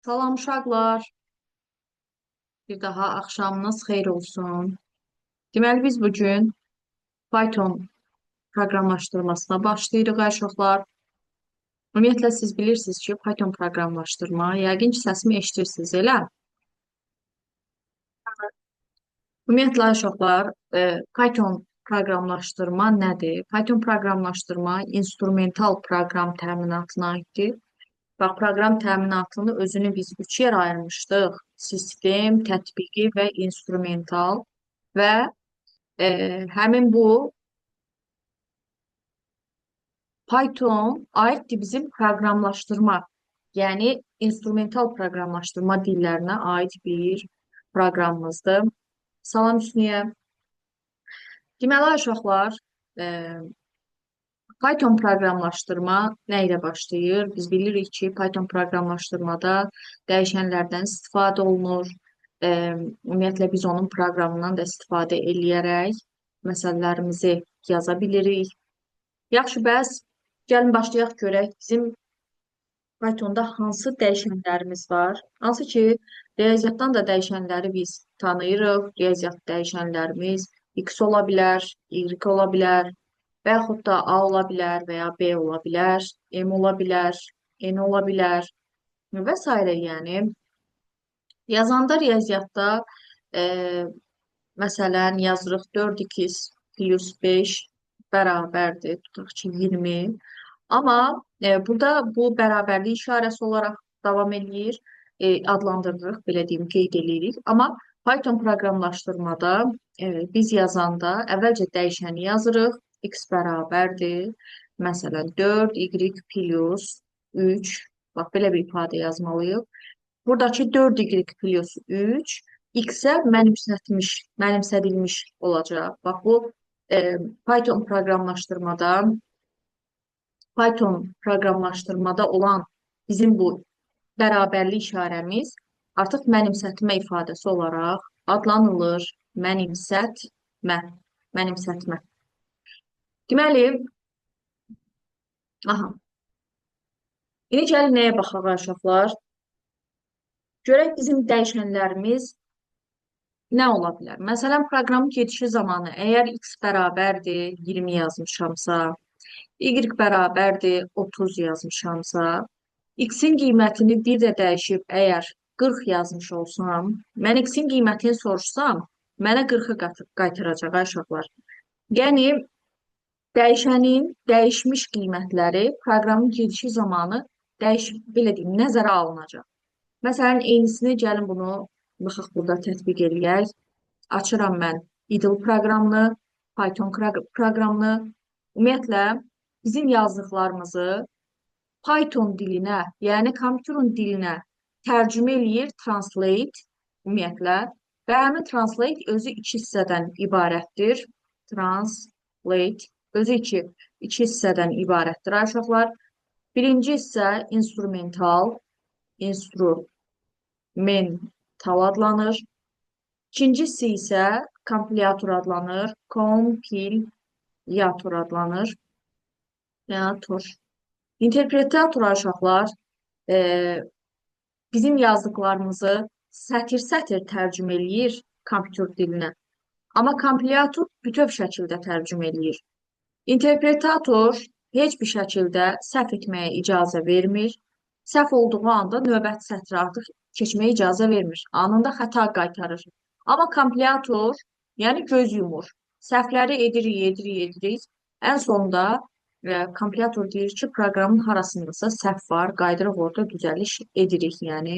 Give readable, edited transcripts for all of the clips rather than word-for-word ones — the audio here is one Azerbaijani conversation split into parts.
Salam uşaqlar, bir daha axşamınız xeyir olsun. Deməli biz bugün Python proqramlaşdırmasına başlayırıq ay uşaqlar. Ümumiyyətlə siz bilirsiniz ki, Python proqramlaşdırma, yəqin ki, səsimi eşidirsiniz, elə? Ümumiyyətlə ay uşaqlar, Python proqramlaşdırma nədir? Python proqramlaşdırma instrumental proqram təminatına aiddir. Bax, proqram təminatını özünü biz üç yer ayırmışdıq. Sistem, tətbiqi və instrumental. Və həmin bu Python aiddir bizim proqramlaşdırma, yəni instrumental proqramlaşdırma dillərinə aid bir proqramımızdır. Salam Hüsniyə. Deməli, uşaqlar, e, Python proqramlaşdırma nə ilə başlayır? Biz bilirik ki, Python proqramlaşdırmada dəyişənlərdən istifadə olunur. Ümumiyyətlə, biz onun proqramından da istifadə eləyərək məsələlərimizi yaza bilirik. Yaxşı, bəs gəlin başlayaq görək bizim Pythonda hansı dəyişənlərimiz var? Hansı ki, riyaziyyatdan da dəyişənləri biz tanıyırıq. Riyaziyyat dəyişənlərimiz x ola bilər, y ola bilər, və yaxud da a ola bilər və ya b ola bilər, m ola bilər, n ola bilər və s. Yəni, yazanda riyaziyyatda e, məsələn yazırıq 4x plus 5 bərabərdir, tutaq ki 20. Amma burada bu bərabərlik işarəsi olaraq davam edir, adlandırırıq, belə deyim, qeyd edirik. Amma Python proqramlaşdırmada biz yazanda əvvəlcə dəyişəni yazırıq, x bərabərdir, məsələn 4, y plus 3, bax, belə bir ifadə yazmalıyıq. Buradakı 4y plus 3, x-ə mənimsədilmiş olacaq. Bax, bu Python proqramlaşdırmada olan bizim bu bərabərlik işarəmiz artıq mənimsətmə ifadəsi olaraq adlanılır. Mənimsətmə. Deməli, İndi gəlin nəyə baxaq uşaqlar? Görək bizim dəyişənlərimiz nə ola bilər? Məsələn, proqramın gedişi zamanı əgər x bərabərdir 20 yazmışamsa, y bərabərdir 30 yazmışamsa, x-in qiymətini bir də dəyişib əgər 40 yazmış olsam, mən x-in qiymətini soruşsam, mənə 40-ı qaytaracaq uşaqlar. Yəni, dəyişənin dəyişmiş qiymətləri proqramın gedişi zamanı belə deyim, nəzərə alınacaq. Məsələn, eynisini gəlin bunu baxaq burada tətbiq eləyək. Açıram mən idle proqramını, Python proqramını. Ümumiyyətlə, bizim yazdıqlarımızı Python dilinə, yəni kompüterin dilinə tərcümə eləyir translate ümumiyyətlə. Və həmin translate özü iki hissədən ibarətdir. Translate özü iki hissədən ibarətdir uşaqlar. Birinci hissə instrumental adlanır. İkincisi isə kompilyator adlanır. Kompilyator adlanır. İnterpretator uşaqlar bizim yazdıqlarımızı sətir-sətir tərcümə eləyir kompüter dilinə. Amma kompilyator bütöv şəkildə tərcümə eləyir. İnterpretator heç bir şəkildə səhv etməyə icazə vermir. Səhv olduğu anda növbəti sətrə artıq keçməyə icazə vermir. Anında xəta qaytarır. Amma kompilyator, yəni göz yumur. Səhvləri edirik. Ən sonunda kompilyator deyir ki, proqramın harasındasa səhv var, qaydırıq orada düzəliş edirik. Yəni,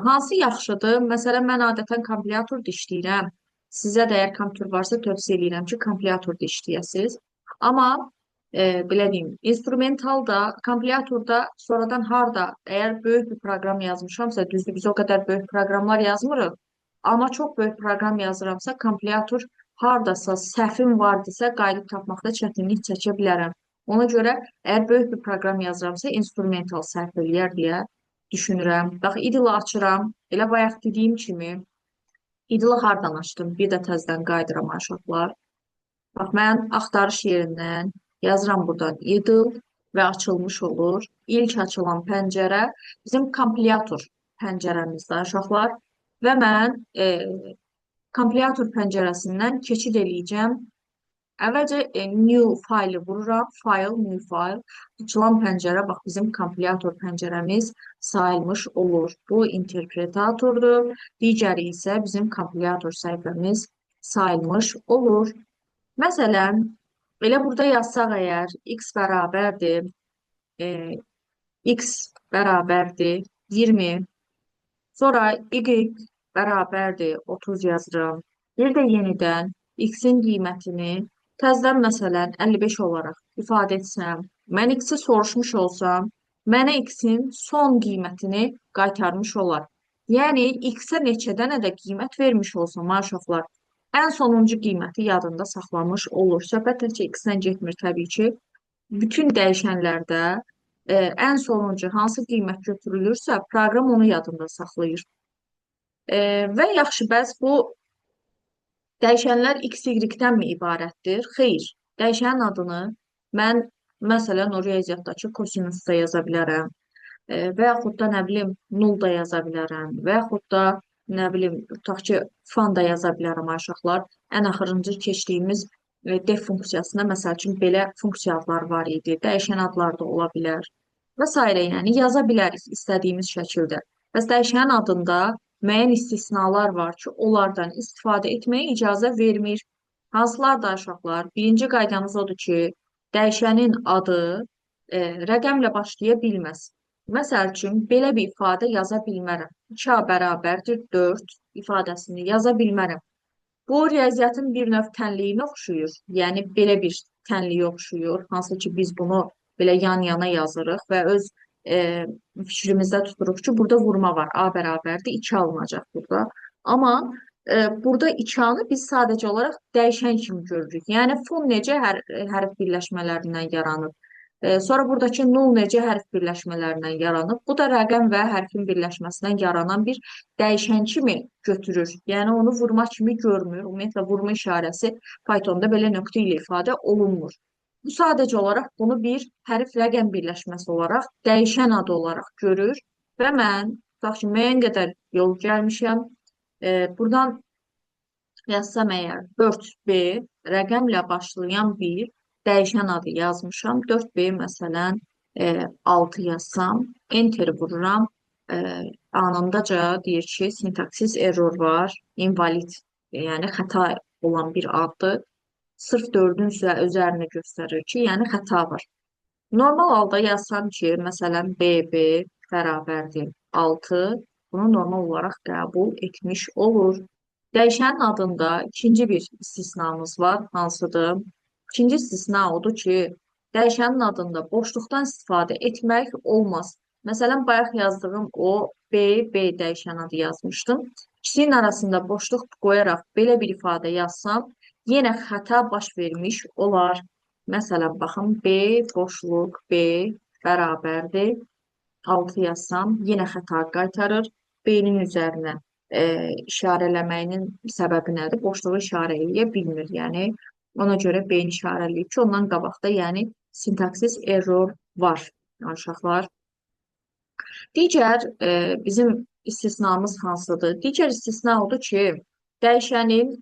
hansı yaxşıdır? Məsələn, mən adətən kompilyatorda işləyirəm. Sizə də əgər kompüter varsa tövsiyə edirəm ki, kompilyatorda işləyəsiniz. Amma belə deyim, instrumentalda, kompilyatorda sonradan harda, əgər böyük bir proqram yazmışamsa, düzdür, biz o qədər böyük proqramlar yazmırıq, amma çox böyük proqram yazıramsa, kompilyator hardasa səhvim vardısa, qayıdıb tapmaqda çətinlik çəkə bilərəm. Ona görə, əgər böyük bir proqram yazıramsa, instrumental səhv eləyər deyə düşünürəm. Bax, idle açıram, elə bayaq dediyim kimi, idle hardan açdım, bir də təzdən qaydıram uşaqlar. Bax, mən axtarış yerindən yazıram buradan idle və açılmış olur. İlk açılan pəncərə bizim kompilyator pəncərəmizdə uşaqlar və mən kompiliator pəncərəsindən keçid eləyəcəm. Əvvəlcə new faylı vururam. File, new file. Açılan pəncərə, bax bizim kompiliator pəncərəmiz sayılmış olur. Bu interpretatordur. Digəri isə bizim kompiliator səhifəmiz sayılmış olur. Məsələn, elə burada yazsaq əgər x bərabərdir, x bərabərdir 20, sonra y bərabərdir 30 yazıram. Bir də yenidən x-in qiymətini təzədən məsələn 55 olaraq ifadə etsəm, mən x-i soruşmuş olsam, mənə x-in son qiymətini qaytarmış olar. Yəni, x-ə neçə dənə də qiymət vermiş olsam, uşaqlar, ən sonuncu qiyməti yadında saxlamış olur. Söhbət təkcə x-dən getmir təbii ki. Bütün dəyişənlərdə ən sonuncu hansı qiymət götürülürsə, proqram onu yadında saxlayır. Və yaxşı, bəs bu dəyişənlər x, y-dənmi ibarətdir? Xeyr. Dəyişənin adını mən məsələn o riyaziyyatdakı kosinusda yaza bilərəm. Və yaxud da nə bilim 0 da yaza bilərəm. Və yaxud da nə bilim tutaq ki, fan da yaza bilərəm uşaqlar. Ən axırıncı keçdiyimiz def funksiyasında məsəl üçün belə funksiya adları var idi. Dəyişən adlar da ola bilər. Və s. yəni yaza bilərik istədiyimiz şəkildə. Bəs dəyişənin adında müəyyən istisnalar var ki, onlardan istifadə etməyə icazə vermir. Hansılar da uşaqlar? Birinci qaydamız odur ki, dəyişənin adı rəqəmlə başlaya bilməz. Məsəl üçün, belə bir ifadə yaza bilmərəm. 2a bərabərdir 4 ifadəsini yaza bilmərəm. Bu, riyaziyyatın bir növ tənliyinə oxşuyur. Yəni, belə bir tənliyə oxşuyur. Hansı ki, biz bunu belə yan-yana yazırıq və öz fikrimizdə tuturuq ki, burada vurma var. A bərabərdir, 2 alınacaq burada. Amma burada 2-anı biz sadəcə olaraq dəyişən kimi görürük. Yəni, fon necə hərf birləşmələrindən yaranıb? Sonra buradakı 0 necə hərf birləşmələrindən yaranıb? Bu da rəqəm və hərfin birləşməsindən yaranan bir dəyişən kimi götürür. Yəni, onu vurma kimi görmür. Ümumiyyətlə, vurma işarəsi Pythonda belə nöqtə ilə ifadə olunmur. Bu sadəcə olaraq bunu bir hərf rəqəm birləşməsi olaraq dəyişən adı olaraq görür və mən tutaq ki, müəyyən qədər yol gəlmişəm. Buradan yazsam əgər 4B rəqəmlə başlayan bir dəyişən adı yazmışam. 4B məsələn 6 yazsam, enter vururam. Anındaca deyir ki, sintaksis error var, invalid, yəni xəta olan bir addır. Sırf 4-ün üzərini göstərir ki, yəni xəta var. Normal halda yazsam ki, məsələn, BB bərabərdir 6, bunu normal olaraq qəbul etmiş olur. Dəyişənin adında ikinci bir istisnamız var, hansıdır? İkinci istisna odur ki, dəyişənin adında boşluqdan istifadə etmək olmaz. Məsələn, bayaq yazdığım o B dəyişən adı yazmışdım. İkisinin arasında boşluq qoyaraq belə bir ifadə yazsam, yenə xəta baş vermiş olar. Məsələn, baxın, B boşluq B bərabərdir 6 yazsam, yenə xəta qaytarır. B-nin üzərinə işarələməyinin səbəbi nədir? Boşluğu işarə eləyə bilmir. Yəni, ona görə B-ni işarələyib ki, ondan qabaqda yəni sintaksis error var, uşaqlar. Digər bizim istisnamız hansıdır? Digər istisna odur ki, dəyişənin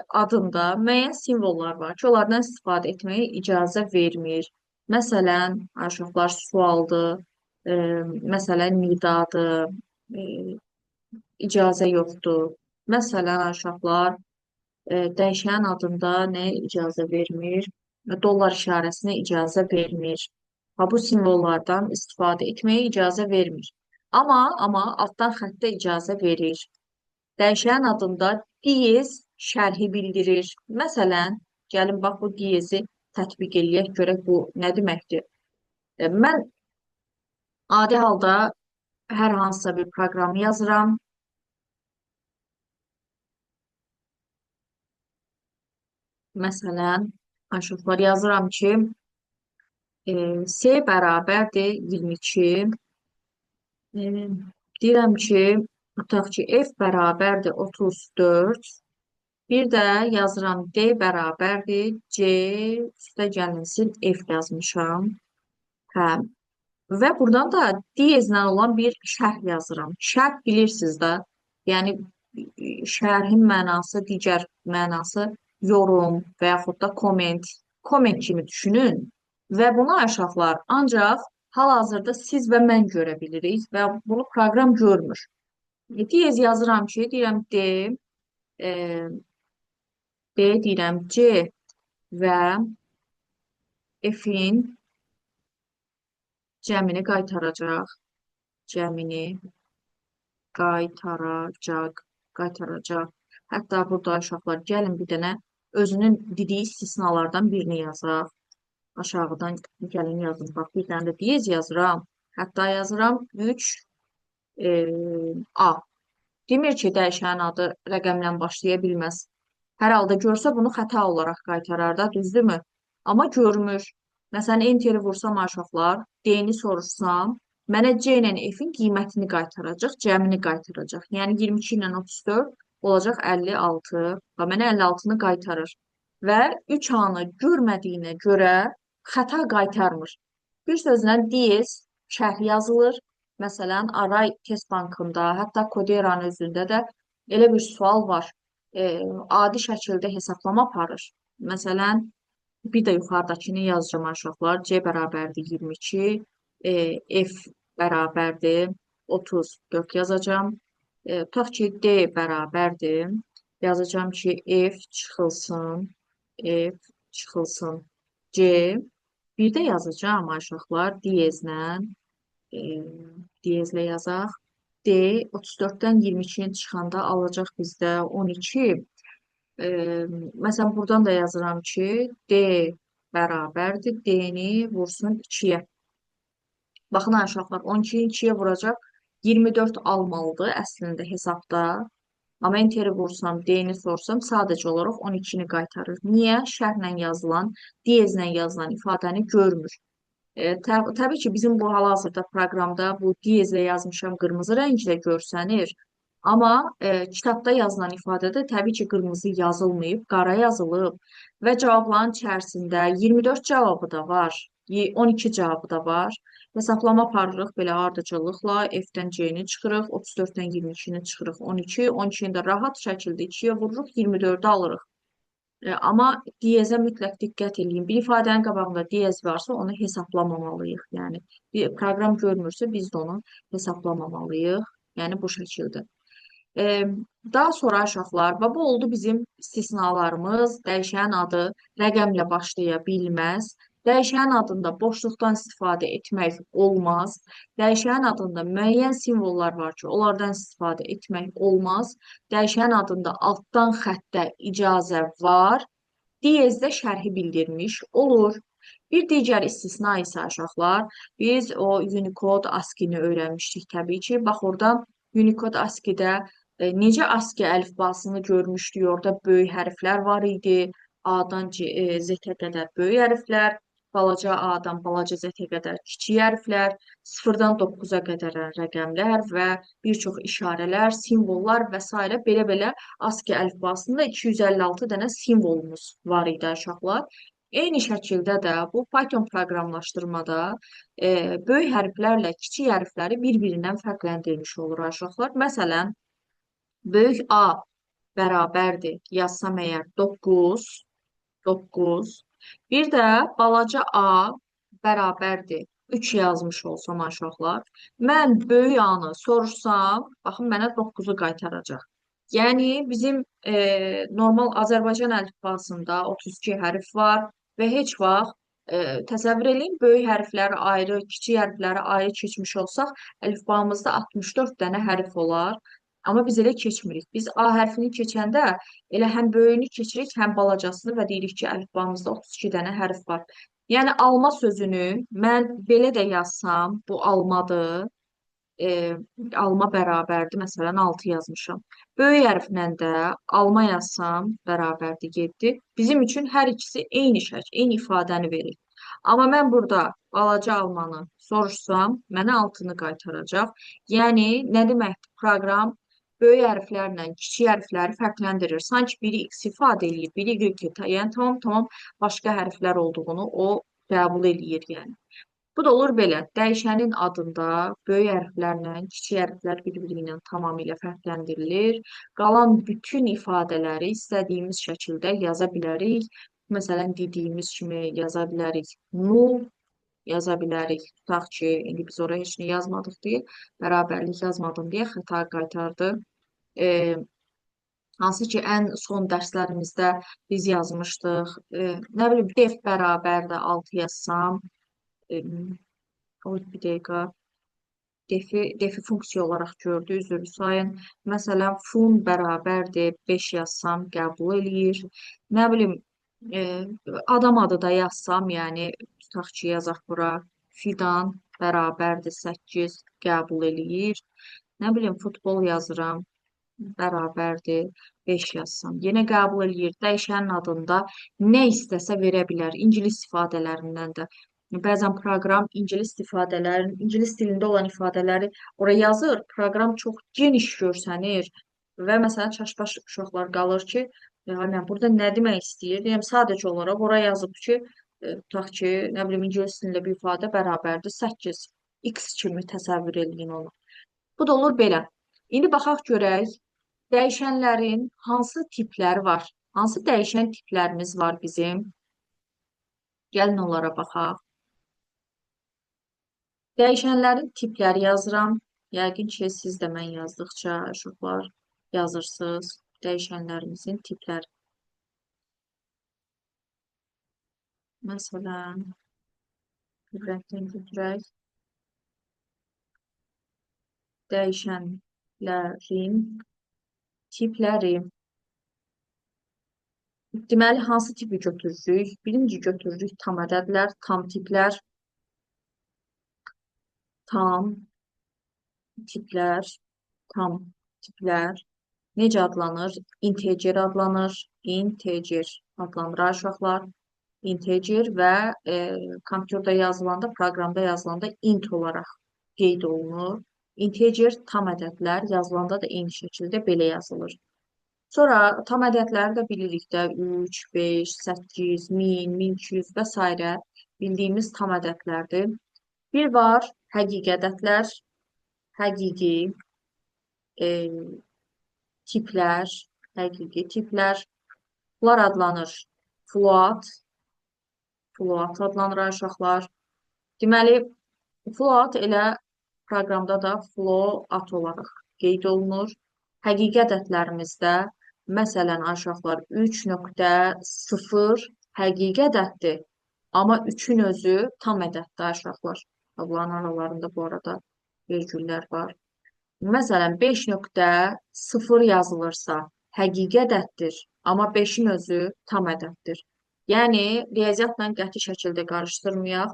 adında müəyyən simvollar var ki, onlardan istifadə etməyə icazə vermir. Məsələn, uşaqlar sualdır, məsələn, nidadır, icazə yoxdur. Məsələn, uşaqlar dəyişənin adında nəyə icazə vermir? Dollar işarəsinə icazə vermir. Bu simvollardan istifadə etməyə icazə vermir. Amma altdan xəttə icazə verir. Dəyişənin adında diyez şərhi bildirir. Məsələn, gəlin bax bu diyezi tətbiq eləyək, görək bu nə deməkdir. Mən adi halda hər hansısa bir proqramı yazıram. Məsələn, aşağılar yazıram ki, S bərabərdir 22. Deyirəm ki, tutaq ki, F bərabərdir 34. Bir də yazıram D bərabərdir C üstə gəlinsin F yazmışam. Hə. Və buradan da diyezlə olan bir şərh yazıram. Şərh bilirsiniz də, yəni şərhin mənası, digər mənası yorum və yaxud da komment, komment kimi düşünün. Və bunu aşağılar ancaq hal-hazırda siz və mən görə bilirik və bunu proqram görmür. Diyez yazıram ki, deyirəm D, e, B deyirəm C və F-in cəmini qaytaracaq. Cəmini qaytaracaq, qaytaracaq. Hətta burada uşaqlar gəlin bir dənə özünün dediyi istisnalardan birini yazaq. Aşağıdan gəlin yazın. Bax, bir dənə də diyez yazıram. Hətta yazıram 3 A. Demir ki, dəyişənin adı rəqəmlə başlaya bilməz. Hər halda görsə bunu xəta olaraq qaytarar da, düzdürmü? Amma görmür. Məsələn, enteri vursam aşağılar, D-ni sorursam, mənə C ilə F-in qiymətini qaytaracaq, cəmini qaytaracaq. Yəni 22 ilə 34 olacaq 56 və mənə 56-nı qaytarır. Və 3 anı görmədiyinə görə xəta qaytarmır. Bir sözlə diyez şərh yazılır. Məsələn, Aray test bankında, hətta Koderanın özündə də elə bir sual var. Adi şəkildə hesablama aparır. Məsələn, bir də yuxarıdakını yazacağım aşağılar. C bərabərdir 22, F bərabərdir 34 yazacağım. Tutaq ki, D bərabərdir. Yazacağım ki, F çıxılsın, F çıxılsın C. Bir də yazacağım aşağılar diyezlə. Diyezlə yazaq. D 34-dən 22-ni çıxanda alacaq bizdə 12. Məsələn, buradan da yazıram ki, D bərabərdir. D-ni vursun 2-yə. Baxın, aşağılar 12-ni 2-yə vuracaq. 24 almalıdır əslində hesabda. Amma enteri vursam, D-ni sorsam sadəcə olaraq 12-ni qaytarır. Niyə? Şərhlə yazılan, diyezlə yazılan ifadəni görmür. Təbii ki, bizim bu hal-hazırda proqramda bu diyezlə yazmışam qırmızı rənglə görsənir. Amma kitabda yazılan ifadədə təbii ki, qırmızı yazılmayıb, qara yazılıb və cavabların içərisində 24 cavabı da var, 12 cavabı da var. Hesablama aparırıq belə ardıcıllıqla, F-dən C-ni çıxırıq, 34-dən 22-ni çıxırıq, 12, 12-ni də rahat şəkildə 2-yə vururuq, 24-ü alırıq. Amma diyezə mütləq diqqət edin. Bir ifadənin qabağında diyez varsa onu hesablamamalıyıq. Yəni bir proqram görmürsə biz də onu hesablamamalıyıq. Yəni bu şəkildə. Daha sonra aşağılar, bu oldu bizim istisnalarımız. Dəyişənin adı rəqəmlə başlaya bilməz. Dəyişənin adında boşluqdan istifadə etmək olmaz. Dəyişənin adında müəyyən simvollar var ki, onlardan istifadə etmək olmaz. Dəyişənin adında altdan xəttə icazə var. Diyezdə şərhi bildirmiş olur. Bir digər istisna isə aşağılar, biz o Unicode ASCII-ni öyrənmişdik təbii ki. Bax, oradan Unicode ASCII-də necə ASCII əlifbasını görmüşdük, orada böyük hərflər var idi. A-dan Z-ə qədər böyük hərflər, balaca A-dan balaca Z-ə qədər kiçik hərflər, 0-dan 9-a qədər rəqəmlər və bir çox işarələr, simvollar və s. Belə-belə ASCII əlifbasında 256 dənə simvolumuz var idi uşaqlar. Eyni şəkildə də bu Python proqramlaşdırmada böyük hərflərlə kiçik hərfləri bir-birindən fərqləndirmiş olur uşaqlar. Məsələn, böyük A bərabərdir yazsam əgər 9, 9. Bir də balaca A bərabərdir 3 yazmış olsam aşağılar. Mən böyük A-nı sorursam, baxın mənə 9-u qaytaracaq. Yəni bizim normal Azərbaycan əlifbasında 32 hərf var və heç vaxt təsəvvür edin, böyük hərfləri ayrı, kiçik hərfləri ayrı keçmiş olsaq, əlifbamızda 64 dənə hərf olar. Amma biz elə keçmirik. Biz A hərfini keçəndə elə həm böyüyünü keçirik, həm balacasını və deyirik ki, əlifbamızda 32 dənə hərf var. Yəni alma sözünü mən belə də yazsam, bu almadır. Alma bərabərdir. Məsələn, 6 yazmışam. Böyük hərflə də alma yazsam bərabərdir 7. Bizim üçün hər ikisi eyni şəkil, eyni ifadəni verir. Amma mən burada balaca almanı sorursam, mənə 6-nı qaytaracaq. Yəni, nə deməkdir? Proqram böyük hərflərlə kiçik hərfləri fərqləndirir. Sanki biri X ifadə edir, biri Y. Yəni tamam başqa hərflər olduğunu o qəbul edir yəni. Bu da olur belə. Dəyişənin adında böyük hərflərlə kiçik hərflər bir-biri ilə tamamilə fərqləndirilir. Qalan bütün ifadələri istədiyimiz şəkildə yaza bilərik. Məsələn, dediyimiz kimi yaza bilərik. Nul yaza bilərik. Tutaq ki, indi biz oraya heç nə yazmadıq deyə, bərabərlik yazmadım deyə xəta qaytardı. E, Hansı ki, ən son dərslərimizdə biz yazmışdıq. Nə bilim, def bərabər də 6 yazsam, e, o bir dəqiqə defi funksiya olaraq gördü, üzr sayın. Məsələn, fun bərabərdir 5 yazsam qəbul eləyir. Nə bilim, e, adam adı da yazsam, yəni tutaq ki, yazaq bura fidan bərabərdir 8 qəbul eləyir. Nə bilim, futbol yazıram, bərabərdir 5 yazsam. Yenə qəbul eləyir. Dəyişənin adında nə istəsə verə bilər. İngilis ifadələrindən də. Bəzən proqram ingilis dilində olan ifadələri oraya yazır. Proqram çox geniş görsənir və məsələn çaşbaş uşaqlar qalır ki, yəni burada nə demək istəyir? Deyirəm sadəcə olaraq oraya yazıb ki, tutaq ki, nə bilim ingilis dilində bir ifadə bərabərdir 8 x kimi təsəvvür eləyin onu. Bu da olur belə. İndi baxaq görək dəyişənlərin hansı tipləri var? Hansı dəyişən tiplərimiz var bizim? Gəlin onlara baxaq. Dəyişənlərin tipləri yazıram. Yəqin ki, siz də mən yazdıqca uşaqlar yazırsınız. Dəyişənlərimizin tipləri. Məsələn, rəngdən götürək. Dəyişənlərin tipləri. Deməli, hansı tipi götürürük? Birinci götürürük tam ədədlər, tam tiplər, tam tiplər, tam tiplər. Necə adlanır? Integer adlanır. Integer adlanır uşaqlar. Integer və kompüterdə yazılanda, proqramda yazılanda int olaraq qeyd olunur. Integer tam ədədlər yazılanda da eyni şəkildə belə yazılır. Sonra tam ədədləri də bilirik də 3, 5, 8, 1000, 1200 və s. bildiyimiz tam ədədlərdir. Bir var həqiqi ədədlər, həqiqi tiplər, həqiqi tiplər. Bunlar adlanır float adlanır uşaqlar. Deməli, float elə proqramda da float olaraq qeyd olunur. Həqiqi ədədlərimizdə, məsələn, uşaqlar 3.0 həqiqi ədəddir. Amma 3-ün özü tam ədəddir uşaqlar. Bunların aralarında bu arada vergüllər var. Məsələn, 5.0 yazılırsa həqiqi ədəddir. Amma 5-in özü tam ədəddir. Yəni, riyaziyyatla qəti şəkildə qarışdırmayaq.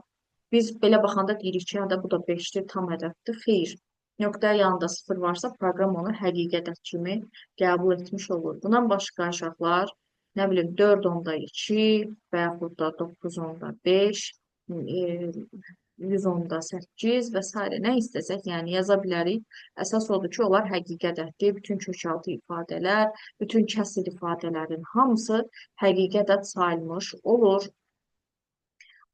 Biz belə baxanda deyirik ki, bu da 5-dir, tam ədəddir. Xeyr. Nöqtə yanında 0 varsa, proqram onu həqiqi ədəd kimi qəbul etmiş olur. Bundan başqa uşaqlar, nə bilim, 4.2 və yaxud da 9.5, 100.8 və s. nə istəsək, yəni yaza bilərik. Əsas odur ki, onlar həqiqi ədəddir. Bütün kökaltı ifadələr, bütün kəsr ifadələrin hamısı həqiqi ədəd sayılmış olur.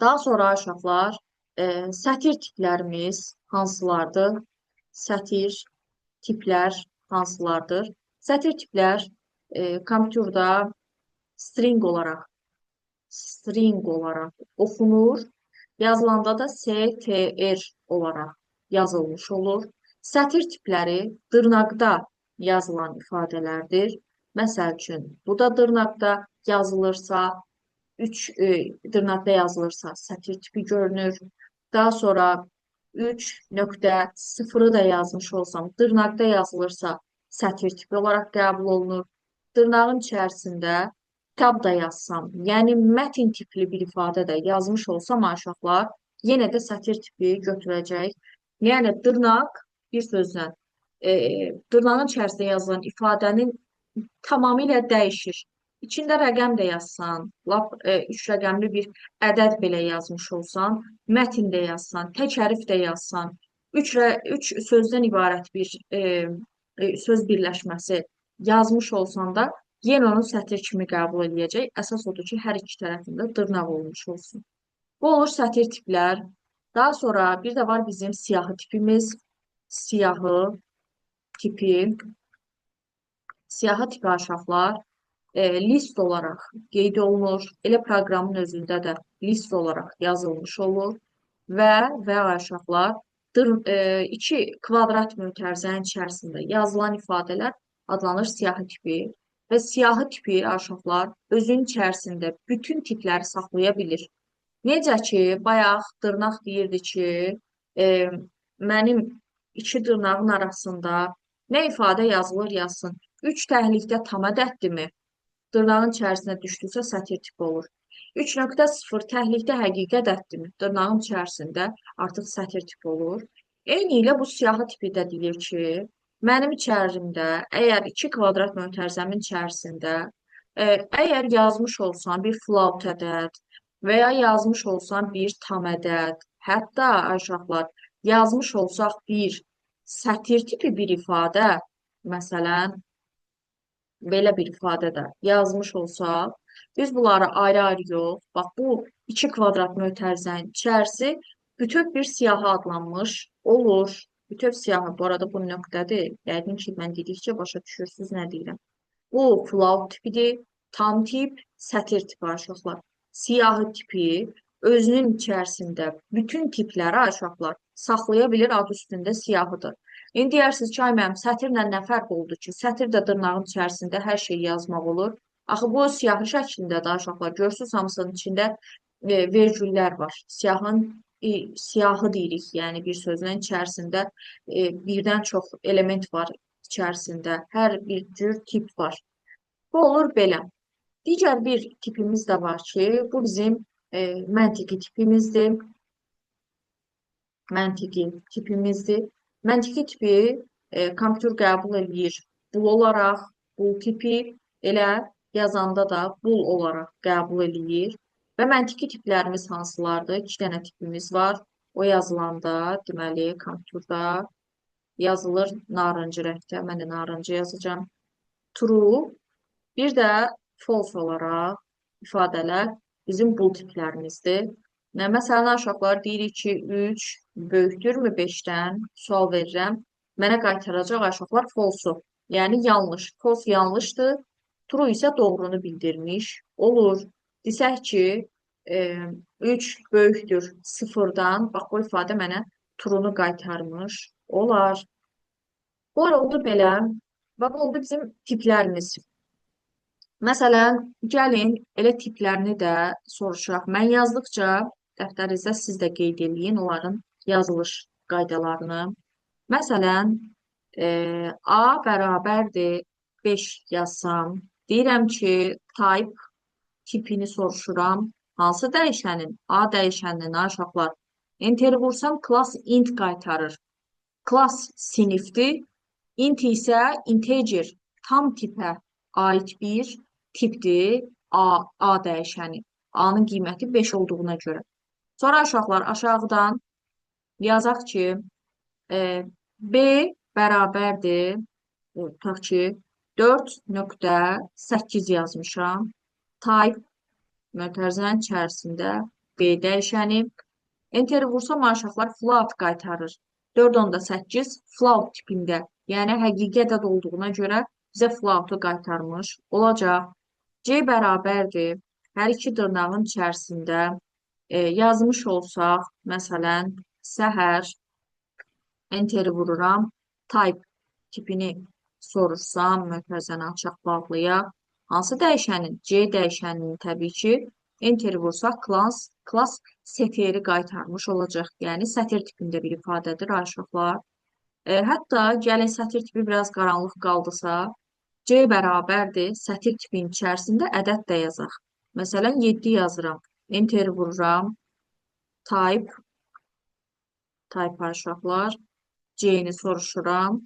Daha sonra uşaqlar, sətir tiplərimiz hansılardır? Sətir tiplər hansılardır? Sətir tiplər kompüterdə string olaraq oxunur. Yazılanda da STR olaraq yazılmış olur. Sətir tipləri dırnaqda yazılan ifadələrdir. Məsəl üçün, bu da dırnaqda yazılırsa, 3 dırnaqda yazılırsa sətir tipi görünür. Daha sonra 3.0-ı da yazmış olsam, dırnaqda yazılırsa sətir tipi olaraq qəbul olunur. Dırnağın içərisində kitab da yazsam, yəni mətn tipli bir ifadə də yazmış olsam uşaqlar, yenə də sətir tipi götürəcək. Yəni dırnaq bir sözlə dırnağın içərisində yazılan ifadənin tamamilə dəyişir. İçində rəqəm də yazsan, 3 rəqəmli bir ədəd belə yazmış olsan, mətn də yazsan, tək hərf də yazsan, 3 sözdən ibarət bir söz birləşməsi yazmış olsan da, yenə onu sətir kimi qəbul edəcək. Əsas odur ki, hər iki tərəfində dırnaq olmuş olsun. Bu olur sətir tiplər. Daha sonra bir de var bizim siyahı tipimiz. Siyahı tipi. Siyahı tipi aşağılar list olaraq qeyd olunur. Elə proqramın özündə də list olaraq yazılmış olur və aşağılar iki kvadrat mötərizənin içərisində yazılan ifadələr adlanır siyahı tipi və siyahı tipi aşağılar özünün içərisində bütün tipləri saxlaya bilir. Necə ki, bayaq dırnaq deyirdi ki, e, mənim iki dırnağın arasında nə ifadə yazılır yazsın. Üç təhlikdə tam ədəddirmi? Dırnağın içərisinə düşdüsə sətir tipi olur. 3.0 təhlikdə həqiqi ədəddirmi? Dırnağın içərisində artıq sətir tipi olur. Eyni ilə bu siyahı tipi də deyir ki, mənim içərimdə əgər iki kvadrat mötərizəmin içərisində əgər yazmış olsan bir float ədəd və ya yazmış olsan bir tam ədəd, hətta aşağılar yazmış olsaq bir sətir tipi bir ifadə, məsələn, belə bir ifadədə yazmış olsaq, biz bunları ayrı-ayrı yox, bax bu iki kvadrat mötərizənin içərisi bütöv bir siyahı adlanmış olur. Bütöv siyahı, bu arada bu nöqtədir. Yəqin ki, mən dedikcə başa düşürsünüz nə deyirəm. Bu float tipidir, tam tip, sətir tipi aşağılar. Siyahı tipi özünün içərisində bütün tipləri aşağılar saxlaya bilir, adı üstündə siyahıdır. İndi deyirsiniz ki, ay mənim sətirlə nə fərq oldu ki? Sətir də dırnağın içərisində hər şeyi yazmaq olur. Axı bu siyahı şəklində də aşağılar görürsünüz, hamısının içində vergüllər var. Siyahı deyirik, yəni bir sözlə içərisində birdən çox element var içərisində. Hər bir cür tip var. Bu olur belə. Digər bir tipimiz də var ki, bu bizim məntiqi tipimizdir. Məntiqi tipimizdir. Məntiqi tipi kompüter qəbul edir bul olaraq, bul tipi elə yazanda da bul olaraq qəbul edir. Və məntiqi tiplərimiz hansılardır? İki dənə tipimiz var. O yazılanda, deməli, kompüterdə yazılır narıncı rəngdə. Mən də narıncı yazacağım. True, bir də false olaraq ifadələr bizim bul tiplərimizdir. Məsələn, aşağılar deyirik ki, 3 böyükdürmü 5-dən? Sual verirəm. Mənə qaytaracaq aşağılar false-u. Yəni, yanlış. False yanlışdır. True isə doğrunu bildirmiş olur. Desək ki, 3 böyükdür 0-dan. Bax, bu ifadə mənə true'nu qaytarmış olar. Bu oldu belə. Bax, oldu bizim tiplərimiz. Məsələn, gəlin elə tiplərini də soruşaq. Mən yazdıqca dəftərinizdə siz də qeyd edin onların yazılış qaydalarını. Məsələn, A bərabərdir 5 yazsam, deyirəm ki, type tipini soruşuram. Hansı dəyişənin? A dəyişəninin aşağılar. Enter vursam, class int qaytarır. Class sinifdir. Int isə integer, tam tipə aid bir tipdir. A dəyişəni. A-nın qiyməti 5 olduğuna görə. Sonra aşağıdan yazaq ki, B bərabərdir, tutaq ki, 4.8 yazmışam. Type mötərizənin içərisində B dəyişəni. Enter vursam aşağılar float qaytarır. 4.8 float tipində, yəni həqiqi ədəd olduğuna görə bizə float'u qaytarmış olacaq. C bərabərdir, hər iki dırnağın içərisində yazmış olsaq, məsələn, səhər, enteri vururam, type tipini sorursam, mötərizəni açaq bağlayaq. Hansı dəyişənin? C dəyişəninin təbii ki, enteri vursaq, class setiri qaytarmış olacaq. Yəni, sətir tipində bir ifadədir, aşağılar. Hətta gəlin sətir tipi biraz qaranlıq qaldısa, C bərabərdir, sətir tipinin içərisində ədəd də yazaq. Məsələn, 7 yazıram. Enter vururam. Type aşağılar. C-ni soruşuram.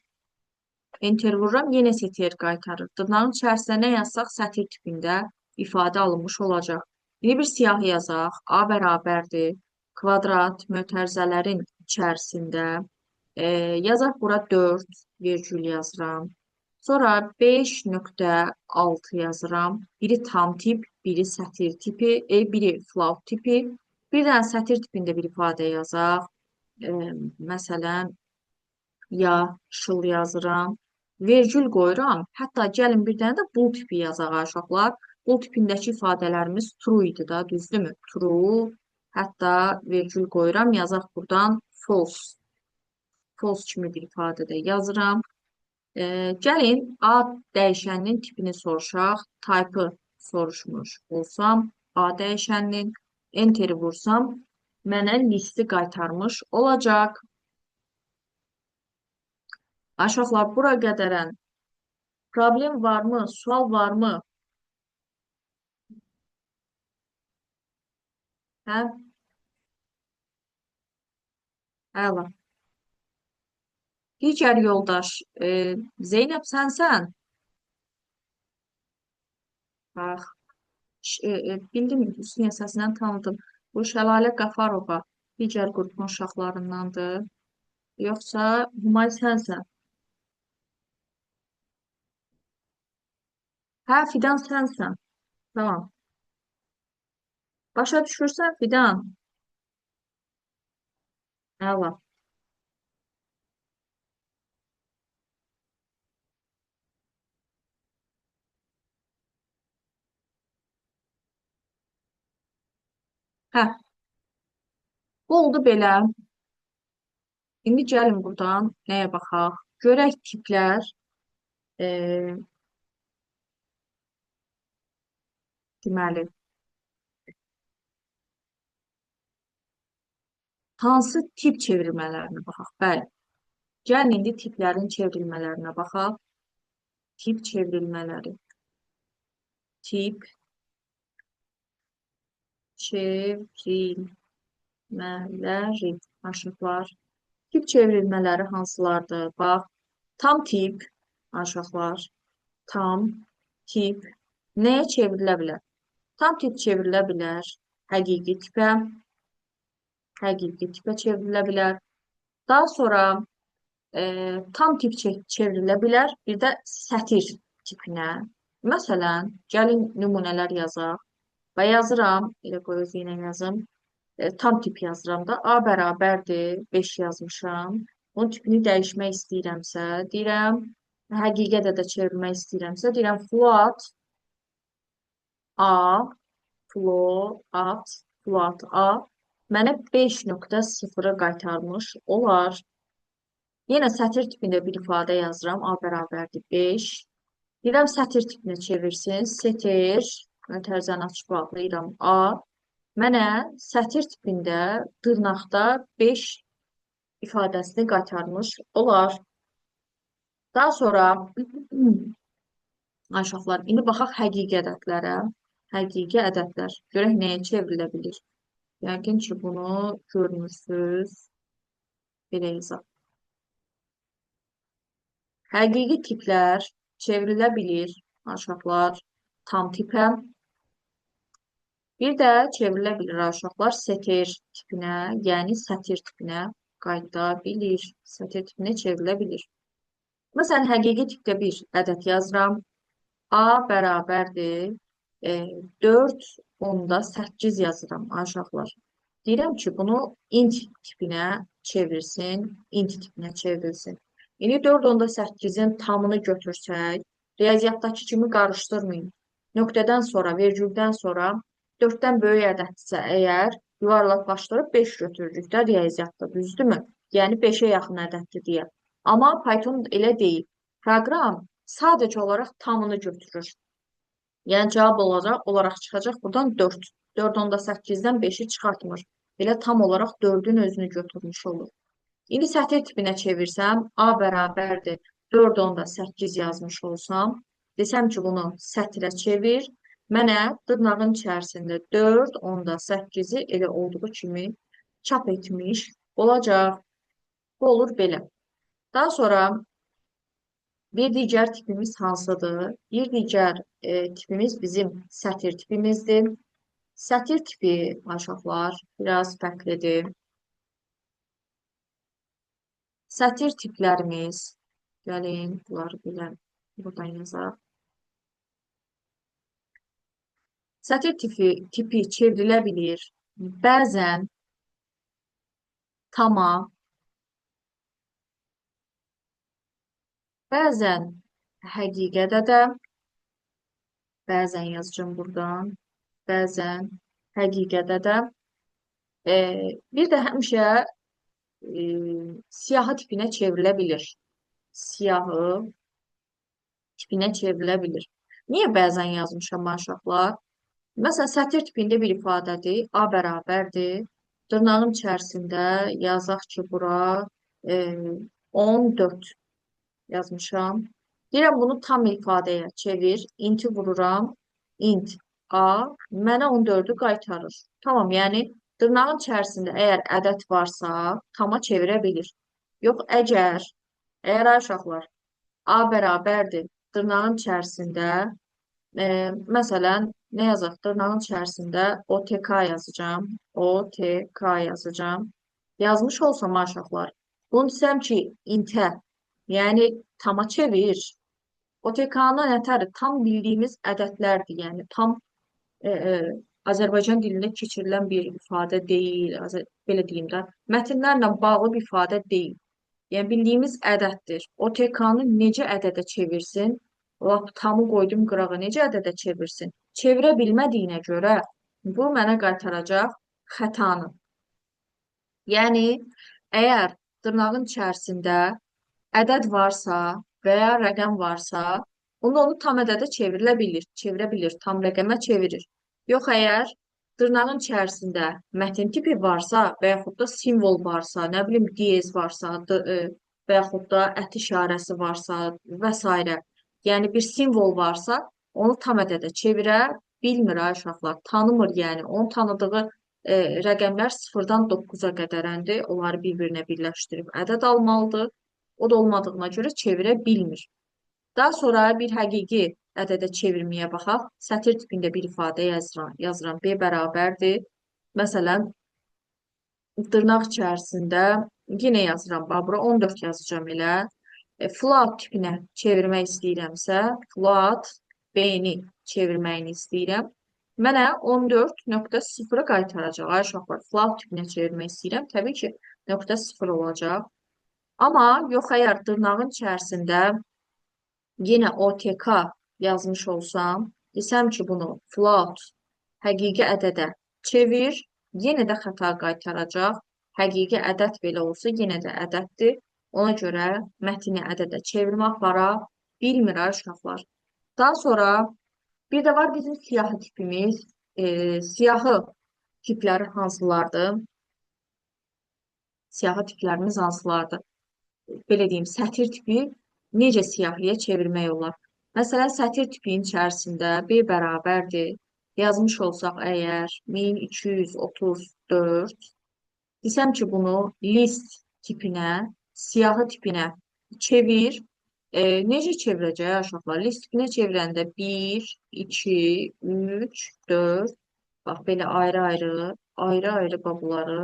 Enter vururam. Yenə sətir qaytarır. Dırnağın içərisində nə yazsaq, sətir tipində ifadə alınmış olacaq. Yeni bir siyahı yazaq. A bərabərdir. Kvadrat mötərizələrin içərisində yazaq bura 4 virgül yazıram. Sonra 5.6 yazıram. Biri tam tip, biri sətir tipi, biri float tipi. Bir dənə sətir tipində bir ifadə yazaq. E, Məsələn, yaşıl yazıram. Vergül qoyuram. Hətta gəlin bir dənə də bull tipi yazaq ha, uşaqlar. Bull tipindəki ifadələrimiz true idi da, düzdürmü? True. Hətta vergül qoyuram. Yazaq buradan false. False kimi bir ifadədə yazıram. Gəlin A dəyişəninin tipini soruşaq. Type-ı soruşmuş olsam A dəyişəninin enteri vursam mənə listi qaytarmış olacaq. Aşağılar bura qədərən problem varmı? Sual varmı? Hə? Əla. Digər yoldaş, Zeynəb sənsən? Bax, bildim, Hüsniyə səsindən tanıdım. Bu Şəlalə Qafarova digər qrupun uşaqlarındandır. Yoxsa Humay sənsən? Hə, Fidan sənsən. Tamam. Başa düşürsən Fidan? Əla. Hə, bu oldu belə. İndi gəlin buradan nəyə baxaq? Görək tiplər, e, deməli, hansı tip çevrilmələrinə baxaq. Bəli. Gəlin indi tiplərin çevrilmələrinə baxaq. Tip çevrilmələri. Tip çevrilmələri. Aşıqlar. Tip çevrilmələri hansılardır? Bax, tam tip, aşıqlar. Tam tip nəyə çevrilə bilər? Tam tip çevrilə bilər. Həqiqi tipə, həqiqi tipə çevrilə bilər. Daha sonra tam tip çevrilə bilər. Bir də sətir tipinə. Məsələn, gəlin nümunələr yazaq. Və yazıram, elə qoy özü ilə yazım. Tam tip yazıram da. A bərabərdir, 5 yazmışam. Onun tipini dəyişmək istəyirəmsə, deyirəm, həqiqətə də çevirmək istəyirəmsə, deyirəm float A, float A mənə 5.0-ı qaytarmış olar. Yenə sətir tipində bir ifadə yazıram. A bərabərdir 5. Deyirəm sətir tipinə çevirsin. Sətir, mən tərzəni açıb bağlayıram A. Mənə sətir tipində dırnaqda 5 ifadəsini qaytarmış olar. Daha sonra aşağılar. İndi baxaq həqiqi ədədlərə. Həqiqi ədədlər. Görək nəyə çevrilə bilir. Yəqin ki, bunu görmürsünüz. Belə yazaq. Həqiqi tiplər çevrilə bilir, aşağılar tam tipə. Bir də çevrilə bilir aşağılar sətir tipinə, yəni sətir tipinə qayıda bilir. Sətir tipinə çevrilə bilir. Məsələn, həqiqi tipdə bir ədəd yazıram. A bərabərdir 4.8 yazıram aşağılar. Deyirəm ki, bunu int tipinə çevirsin, int tipinə çevrilsin. İndi 4.8-in tamını götürsək, riyaziyyatdakı kimi qarışdırmayın. Nöqtədən sonra, vergüldən sonra 4-dən böyük ədəddirsə əgər yuvarlaqlaşdırıb 5 götürürük də riyaziyyatda, düzdürmü? Yəni 5-ə yaxın ədəddir deyə. Amma Python elə deyil. Proqram sadəcə olaraq tamını götürür. Yəni cavab olaraq çıxacaq buradan 4. 4.8-dən 5-i çıxartmır. Elə tam olaraq 4-ün özünü götürmüş olur. İndi sətir tipinə çevirsəm, A bərabərdir 4.8 yazmış olsam, desəm ki, bunu sətirə çevir, mənə dırnağın içərisində 4.8-i elə olduğu kimi çap etmiş olacaq. Bu olur belə. Daha sonra bir digər tipimiz hansıdır? Bir digər tipimiz bizim sətir tipimizdir. Sətir tipi, aşağılar, biraz fərqlidir. Sətir tiplərimiz, gəlin, bunları bilən, buradan yazaq. Sətir tipi çevrilə bilir. Bəzən, tamam, bəzən həqiqətə də, bəzən yazacağım buradan, bəzən həqiqətə də, bir də həmişə siyahı tipinə çevrilə bilir. Siyahı tipinə çevrilə bilir. Niyə bəzən yazmışam uşaqlar? Məsələn, sətir tipində bir ifadədir, A bərabərdir. Dırnağın içərisində yazaq ki, bura e, 14 yazmışam. Deyirəm bunu tam ifadəyə çevir. İnti vururam. İnt A mənə 14-ü qaytarır. Tamam, yəni dırnağın içərisində əgər ədəd varsa, tama çevirə bilir. Yox, əgər ay uşaqlar A bərabərdir. Dırnağın içərisində məsələn, nə yazaq? Dırnağın içərisində OTK yazacağam. OTK yazacağam. Yazmış olsam uşaqlar, bunu desəm ki, intə, yəni tama çevir. OTK-nın nətəri tam bildiyimiz ədədlərdir. Yəni tam e, e, Azərbaycan dilində keçirilən bir ifadə deyil. Belə deyim də, mətnlərlə bağlı bir ifadə deyil. Yəni bildiyimiz ədəddir. O TK-nı necə ədədə çevirsin? Lap tamı qoydum qırağa necə ədədə çevirsin? Çevirə bilmədiyinə görə bu mənə qaytaracaq xətanı. Yəni əgər dırnağın içərisində ədəd varsa və ya rəqəm varsa, onda onu tam ədədə çevirə bilir, tam rəqəmə çevirir. Yox, əgər dırnağın içərisində mətin tipi varsa və yaxud da simvol varsa, nə bilim diyez varsa, və yaxud da ət işarəsi varsa və s. Yəni bir simvol varsa, onu tam ədədə çevirə bilmir ay uşaqlar, tanımır yəni. Onun tanıdığı rəqəmlər 0-dan 9-a qədərəndir. Onları bir-birinə birləşdirib ədəd almalıdır. O da olmadığına görə çevirə bilmir. Daha sonra bir həqiqi ədədə çevirməyə baxaq. Sətir tipində bir ifadə yazıram. B bərabərdir. Məsələn, dırnaq içərisində yenə yazıram. Bura 14 yazacağım elə. Float tipinə çevirmək istəyirəmsə, float B-ni çevirməyini istəyirəm. Mənə 14.0-ı qaytaracaq. Ay uşaqlar, float tipinə çevirmək istəyirəm. Təbii ki, .0 olacaq. Amma yox, əgər dırnağın içərisində yenə OTK yazmış olsam, desəm ki, bunu float həqiqi ədədə çevir, yenə də xəta qaytaracaq. Həqiqi ədəd belə olsa, yenə də ədəddir. Ona görə mətni ədədə çevirmə apara bilmir uşaqlar. Daha sonra bir də var bizim siyahı tipimiz. Siyahı tipləri hansılardır? Siyahı tiplərimiz hansılardır? Belə deyim, sətir tipi necə siyahıya çevirmək olar? Məsələn, sətir tipinin içərisində B bərabərdir. Yazmış olsaq əgər 1234, desəm ki, bunu list tipinə, siyahı tipinə çevir. Necə çevirəcək uşaqlar? List tipinə çevirəndə 1, 2, 3, 4, bax belə ayrı-ayrı bunları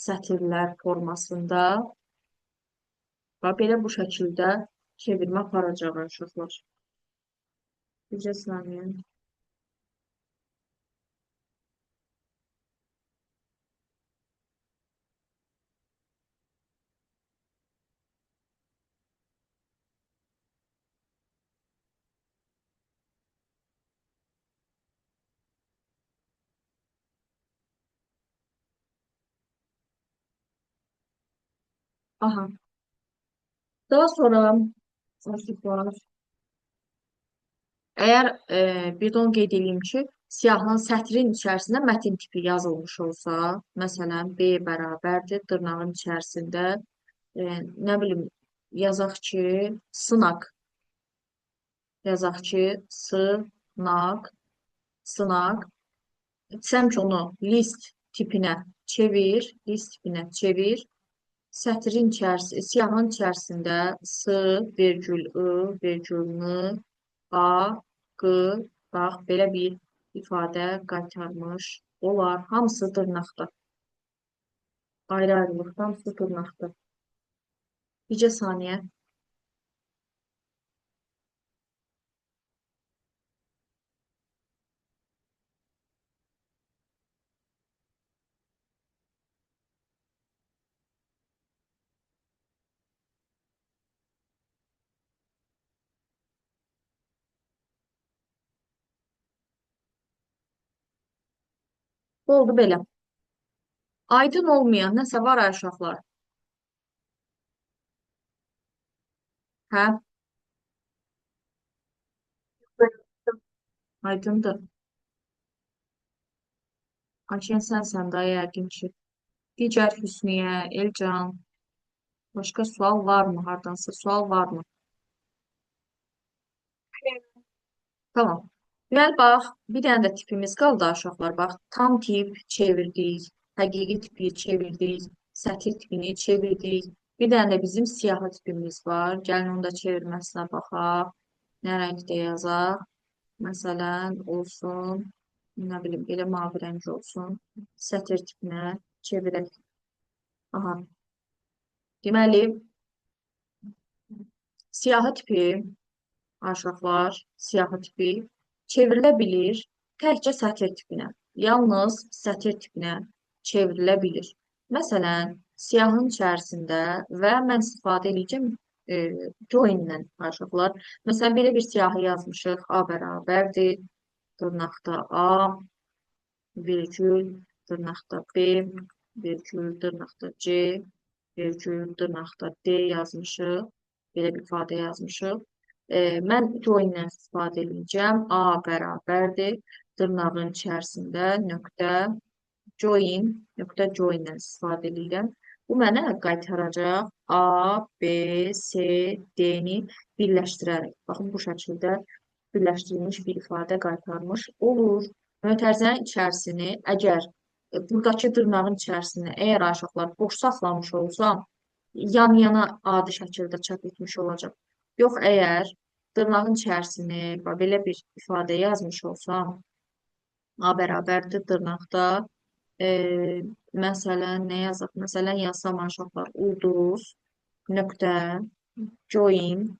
sətirlər formasında və belə bu şəkildə çevirmə aparacaq uşaqlar. Bircə saniyə. Aha. Daha sonra uşaqlar, əgər bir də onu qeyd edeyim ki, siyahının sətrin içərisində mətin tipi yazılmış olsa, məsələn, B bərabərdir, dırnağın içərisində nə bilim, yazaq ki, sınaq. Yazaq ki, sınaq. Desəm ki, onu list tipinə çevir. Sətrin içərisində, siyahının içərisində S, vergül I, vergül N, A, Q, bax, belə bir ifadə qaytarmış olar. Hamısı dırnaqda. Ayrı-ayrılıqda hamısı dırnaqda. Bircə saniyə. Oldu belə. Aydın olmayan nəsə var ay uşaqlar? Hə? Aydındır. Ayşən sənsən də yəqin ki. Digər Hüsniyə, Elcan, başqa sual varmı? Hardansa sual varmı? Tamam. Deməli, bax, bir dənə də tipimiz qaldı uşaqlar. Bax, tam tip çevirdik, həqiqi tipi çevirdik, sətir tipini çevirdik. Bir dənə də bizim siyahı tipimiz var. Gəlin onu da çevirməsinə baxaq. Nə rəngdə yazaq? Məsələn, olsun, nə bilim, belə mavi rəng olsun. Sətir tipinə çevirək. Aha. Deməli, siyahı tipi aşağılar, siyahı tipi çevrilə bilir təkcə sətir tipinə. Yalnız sətir tipinə çevrilə bilir. Məsələn, siyahının içərisində və mən istifadə edəcəm join-lə aşağılar. Məsələn, belə bir siyahı yazmışıq. A bərabərdir. Dırnaqda A, virgül, dırnaqda B, virgül, dırnaqda C, virgül, dırnaqda D yazmışıq. Belə bir ifadə yazmışıq. Mən join-lə istifadə edəcəm. A bərabərdir. Dırnağın içərisində nöqtə join, nöqtə join-lə istifadə edirəm. Bu mənə qaytaracaq A, B, C, D-ni birləşdirərək. Baxın, bu şəkildə birləşdirilmiş bir ifadə qaytarmış olur. Mötərizənin içərisini əgər buradakı dırnağın içərisində əgər aşağılar boş saxlamış olsam, yan-yana adi şəkildə çap etmiş olacaq. Yox, əgər dırnağın içərisini belə bir ifadə yazmış olsam, A bərabərdir dırnaqda, məsələn, nə yazaq? Məsələn, yazsam aşağılar ulduz, nöqtə, join,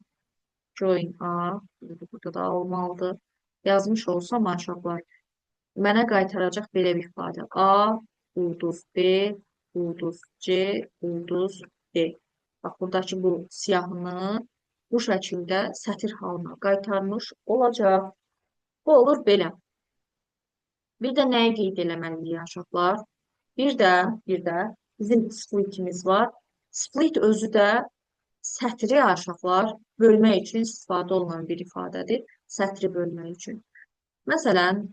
join A, burada da olmalıdır. Yazmış olsam aşağılar mənə qaytaracaq belə bir ifadə. A, ulduz B, ulduz C, ulduz D. Bax, buradakı bu siyahını bu şəkildə sətir halına qaytarmış olacaq. Bu olur belə. Bir də nəyi qeyd eləməliyik uşaqlar? Bir də bizim splitimiz var. Split özü də sətri uşaqlar bölmək üçün istifadə olunan bir ifadədir. Sətri bölmək üçün. Məsələn,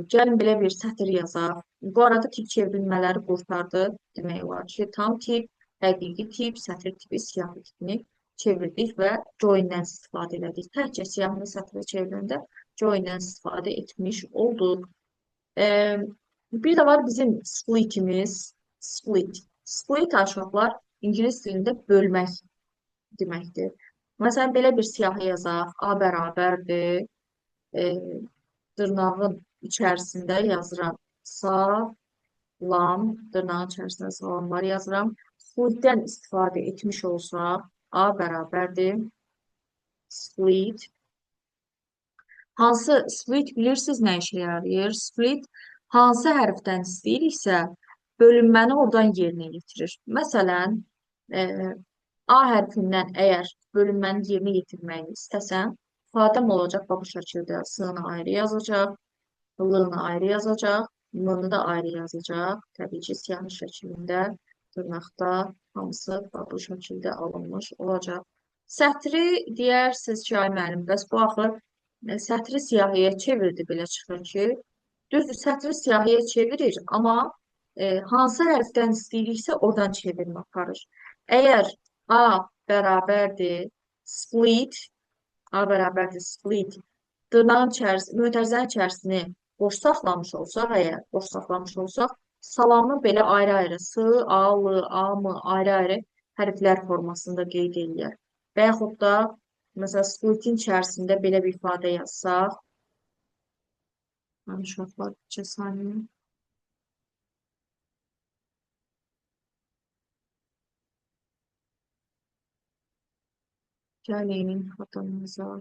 gəlin belə bir sətr yazaq. Bu arada tip çevrilmələri qurtardı. Demək olar ki, tam tip, həqiqi tip, sətr tipi, siyahı tipini çevirdik və join-dən istifadə elədik. Təkcə siyahını sətrə çevriləndə join-dən istifadə etmiş olduq. Bir də var bizim splitimiz. Split. Split aşağılar ingilis dilində bölmək deməkdir. Məsələn, belə bir siyahı yazaq. A bərabərdir. Dırnağın içərisində yazıram. Salam. Dırnağın içərisində salamlar yazıram. Splitdən istifadə etmiş olsaq, A bərabərdir. Split. Hansı split bilirsiniz nə işə yarayır? Split hansı hərfdən istəyiriksə, bölünməni oradan yerinə yetirir. Məsələn, A hərfindən əgər bölünməni yerinə yetirməyini istəsəm, ifadəm olacaq bu şəkildə. S-ni ayrı yazacaq, L-ni ayrı yazacaq, M-ni da ayrı yazacaq. Təbii ki, siyahı şəklində, dırnaqda hamısı bu şəkildə alınmış olacaq. Sətri deyərsiniz ki, ay müəllim, bəs bu axı sətri siyahıya çevirdi, belə çıxır ki, düzdür, sətri siyahıya çevirir, amma hansı hərfdən istəyiriksə, oradan çevirmə aparır. Əgər A bərabərdir split, A bərabərdir split, dırnağın içərisini, mötərizənin içərisini boş saxlamış olsaq, əgər boş saxlamış olsaq, salamı belə ayrı-ayrı, S, A, L, A, M ayrı-ayrı hərflər formasında qeyd edirlər. Və yaxud da, məsələn, splitin içərisində belə bir ifadə yazsaq, uşaqlar, 2 saniyə. Gəlin xatamıza.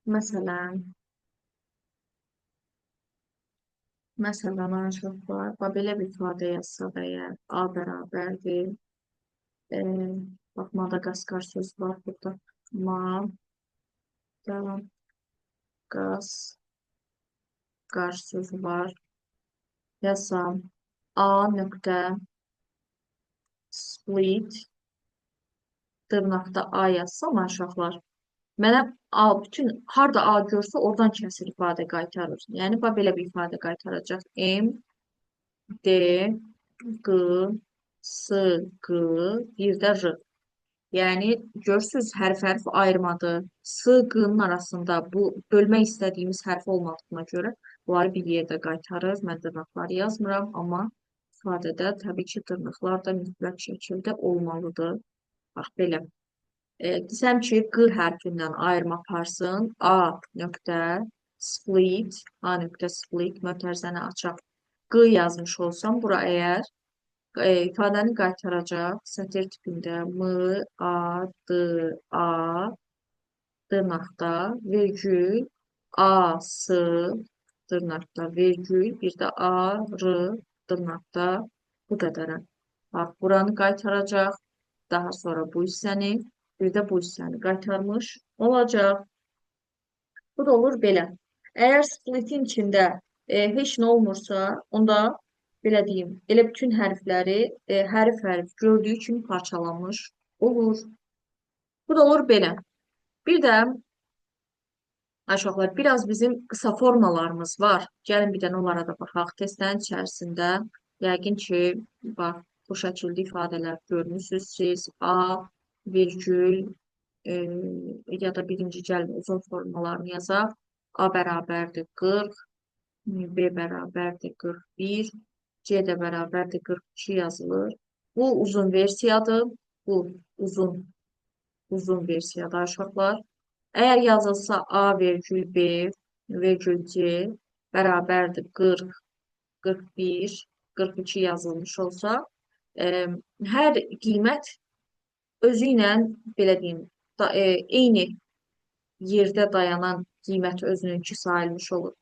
Məsələn, uşaqlar, belə bir ifadə yazsaq əgər A bərabərdir, Bak Madagaskar sözü var burada. Madagaskar sözü var. Yazsam. A nöqtə split dırnaqda A yazsam aşağılar. Mənə A bütün harda A görsə oradan kəsr ifadə qaytarır. Yəni bax belə bir ifadə qaytaracaq. M, D, Q, S, Q, bir də R. Yəni görürsüz hərf ayırmadı. S, Q-nın arasında bu bölmək istədiyimiz hərf olmadığına görə bunları bir yerdə qaytarır. Mən dırnaqları yazmıram, amma ifadədə təbii ki, dırnaqlar da mütləq şəkildə olmalıdır. Bax belə. Desəm ki, Q hərfindən ayırma aparsın. A nöqtə split, A nöqtə split, mötərizəni açaq. Q yazmış olsam, bura əgər ifadəni qaytaracaq. Sətir tipində M, A, D, A, dırnaqda, vergül, A, S, dırnaqda, vergül, bir də A, R, dırnaqda, bu qədərə. Bax, buranı qaytaracaq. Daha sonra bu hissəni, bir də bu hissəni qaytarmış olacaq. Bu da olur belə. Əgər splitin içində heç nə olmursa, onda belə deyim, elə bütün hərfləri hərf gördüyü kimi parçalanmış olur. Bu da olur belə. Bir də aşağılar biraz bizim qısa formalarımız var. Gəlin bir dənə onlara da baxaq. Testlərin içərisində yəqin ki, bax, bu şəkildə ifadələr görmüsünüz siz. A, virgül ya da birinci gəlin uzun formalarını yazaq. A bərabərdir 40, B bərabərdir 41, C də bərabərdir 42 yazılır. Bu uzun versiyadır. Bu uzun versiyada uşaqlar. Əgər yazılsa A vergül B vergül C bərabərdir 40, 41, 42 yazılmış olsa, hər qiymət özü ilə belə deyim, eyni yerdə dayanan qiymət özününki sayılmış olur.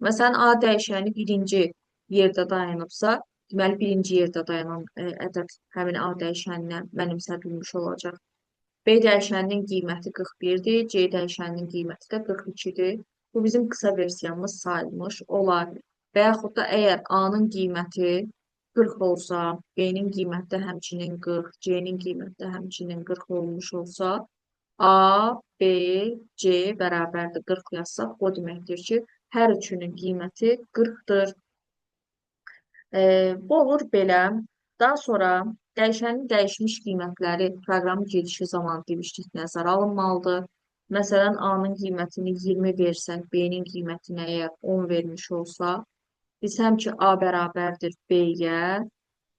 Məsələn, A dəyişəni birinci yerdə dayanıbsa, deməli birinci yerdə dayanan ədəd həmin A dəyişəninə mənimsədilmiş olacaq. B dəyişəninin qiyməti 41-dir, C dəyişəninin qiyməti də 42-dir. Bu bizim qısa versiyamız sayılmış olar. Və yaxud da əgər A-nın qiyməti 40 olsa, B-nin qiyməti də həmçinin 40, C-nin qiyməti də həmçinin 40 olmuş olsa, A, B, C bərabərdir 40 yazsaq, o deməkdir ki, hər üçünün qiyməti 40-dır. Bu olur belə. Daha sonra dəyişənin dəyişmiş qiymətləri proqramın gedişi zamanı demişdik nəzərə alınmalıdır. Məsələn, A-nın qiymətini 20 versək, B-nin qiymətini əgər 10 vermiş olsa, desəm ki, A bərabərdir B-yə,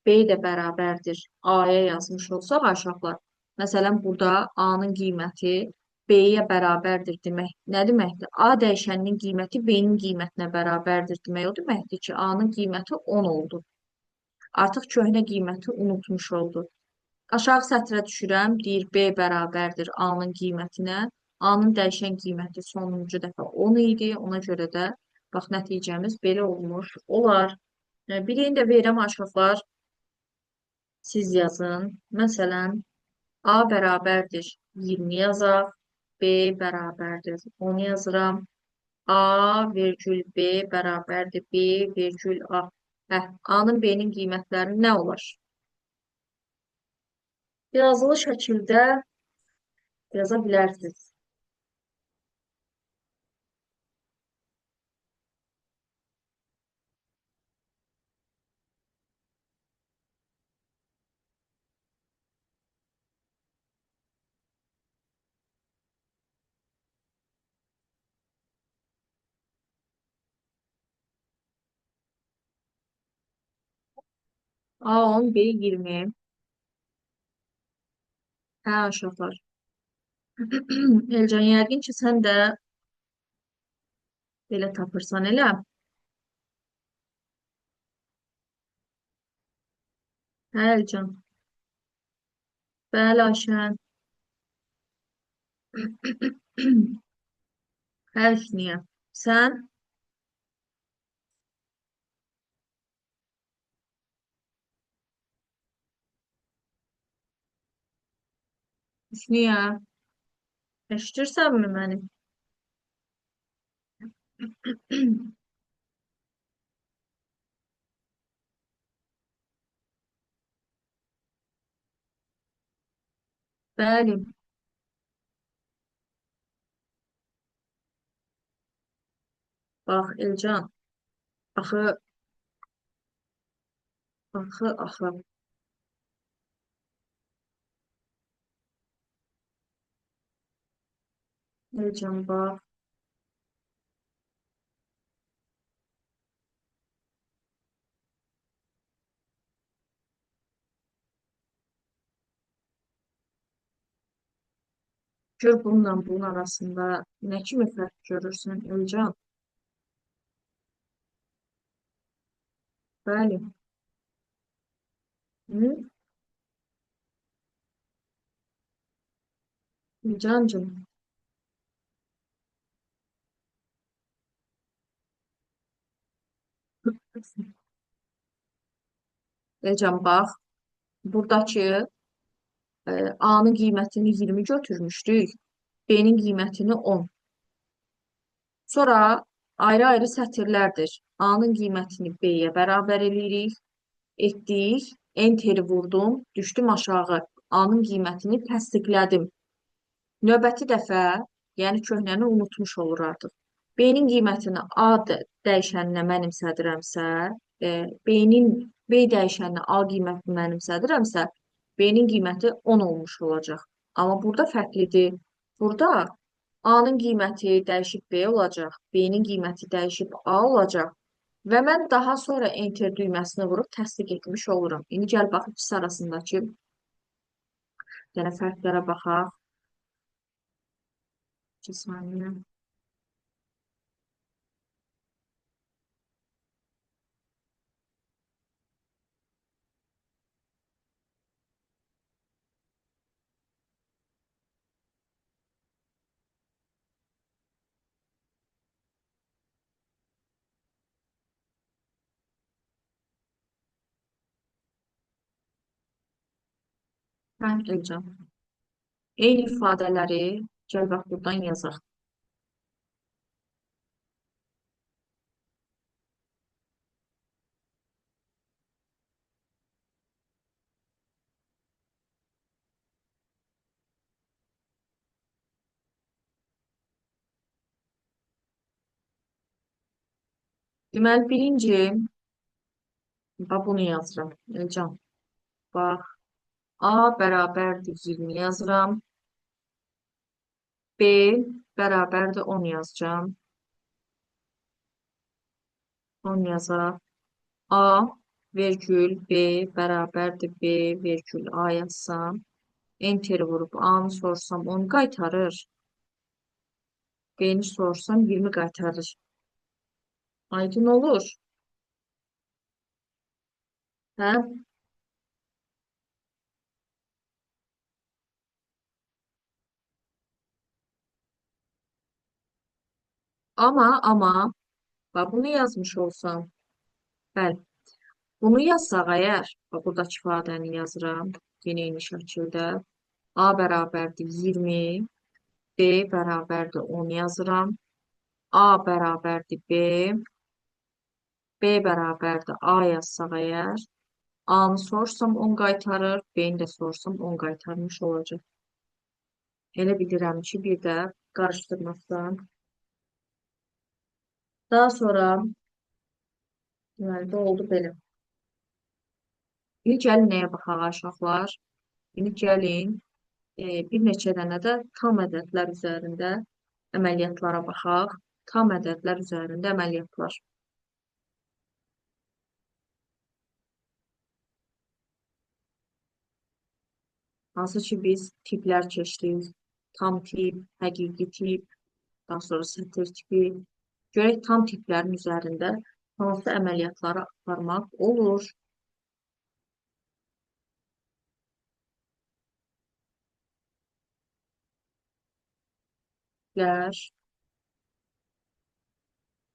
B də bərabərdir A-ya yazmış olsaq aşağılar. Məsələn, burada A-nın qiyməti B-yə bərabərdir demək nə deməkdir? A dəyişəninin qiyməti B-nin qiymətinə bərabərdir demək o deməkdir ki, A-nın qiyməti 10 oldu. Artıq köhnə qiyməti unutmuş oldu. Aşağı sətrə düşürəm, deyir B bərabərdir A-nın qiymətinə. A-nın dəyişən qiyməti sonuncu dəfə 10 idi. Ona görə də bax nəticəmiz belə olmuş olar. Birini də verirəm aşağılar. Siz yazın. Məsələn, A bərabərdir 20 yazaq, B bərabərdir 10 yazıram. A vergül B bərabərdir B vergül A. A-nın B-nin qiymətləri nə olar? Yazılı şəkildə yaza bilərsiniz. A10, B20. Hə, uşaqlar. Elcan, yəqin ki, sən də belə tapırsan, elə? Hə, Elcan. Bəli, Ayşən. Hə, Hüsniyə. Sən? Hüsniyə, eşidirsənmi məni? Bəli, bax Elcan, axı, axı. Elcan, bax, gör bununla bunun arasında nə kimi fərq görürsən Elcan? Bəli, hı? Elcancığım, Elcan bax, buradakı A-nın qiymətini 20 götürmüşdük, B-nin qiymətini 10. Sonra ayrı-ayrı sətirlərdir. A-nın qiymətini B-yə bərabər eləyirik, etdik, enteri vurdum, düşdüm aşağı. A-nın qiymətini təsdiqlədim. Növbəti dəfə, yəni köhnəni unutmuş olur artıq. B-nin qiymətini dəyişəninə mənimsədirəmsə, B-nin B dəyişəninə A qiymətini mənimsədirəmsə, B-nin qiyməti 10 olmuş olacaq. Amma burada fərqlidir. Burada A-nın qiyməti dəyişib B olacaq, B-nin qiyməti dəyişib A olacaq və mən daha sonra enter düyməsini vurub təsdiq etmiş olurum. İndi gəl bax ikisi arasındakı yəni fərqlərə baxaq. Bir saniyə. Mən edəcəm. Eyni ifadələri gəl bax buradan yazaq. Deməli, birinci, bax bunu yazıram. Elcan, bax, A bərabərdir 20 yazıram. B bərabərdir 10 yazacağım. 10 yazaq. A vergül B bərabərdir B vergül A yazsam. Enter vurub A-nı sorsam 10 qaytarır. B-ni sorsam 20 qaytarır. Aydın olur. Hə? Amma, bax bunu yazmış olsam, bəli, bunu yazsaq əgər, bax buradakı ifadəni yazıram, yenə eyni şəkildə, A bərabərdir 20, B bərabərdir 10 yazıram, A bərabərdir B, B bərabərdir A yazsaq əgər, A-nı sorsam 10 qaytarır, B-ni də sorsam 10 qaytarmış olacaq. Elə bilirəm ki, bir də qarışdırmaqdan. Daha sonra, deməli, də oldu belə. İndi gəlin nəyə baxaq aşağılar? İndi gəlin bir neçə dənə də tam ədədlər üzərində əməliyyatlara baxaq. Tam ədədlər üzərində əməliyyatlar. Hansı ki biz tiplər keçdik. Tam tip, həqiqi tip, daha sonra sətir tipi. Görək tam tiplərin üzərində hansı əməliyyatları aparmaq olur. Tiplər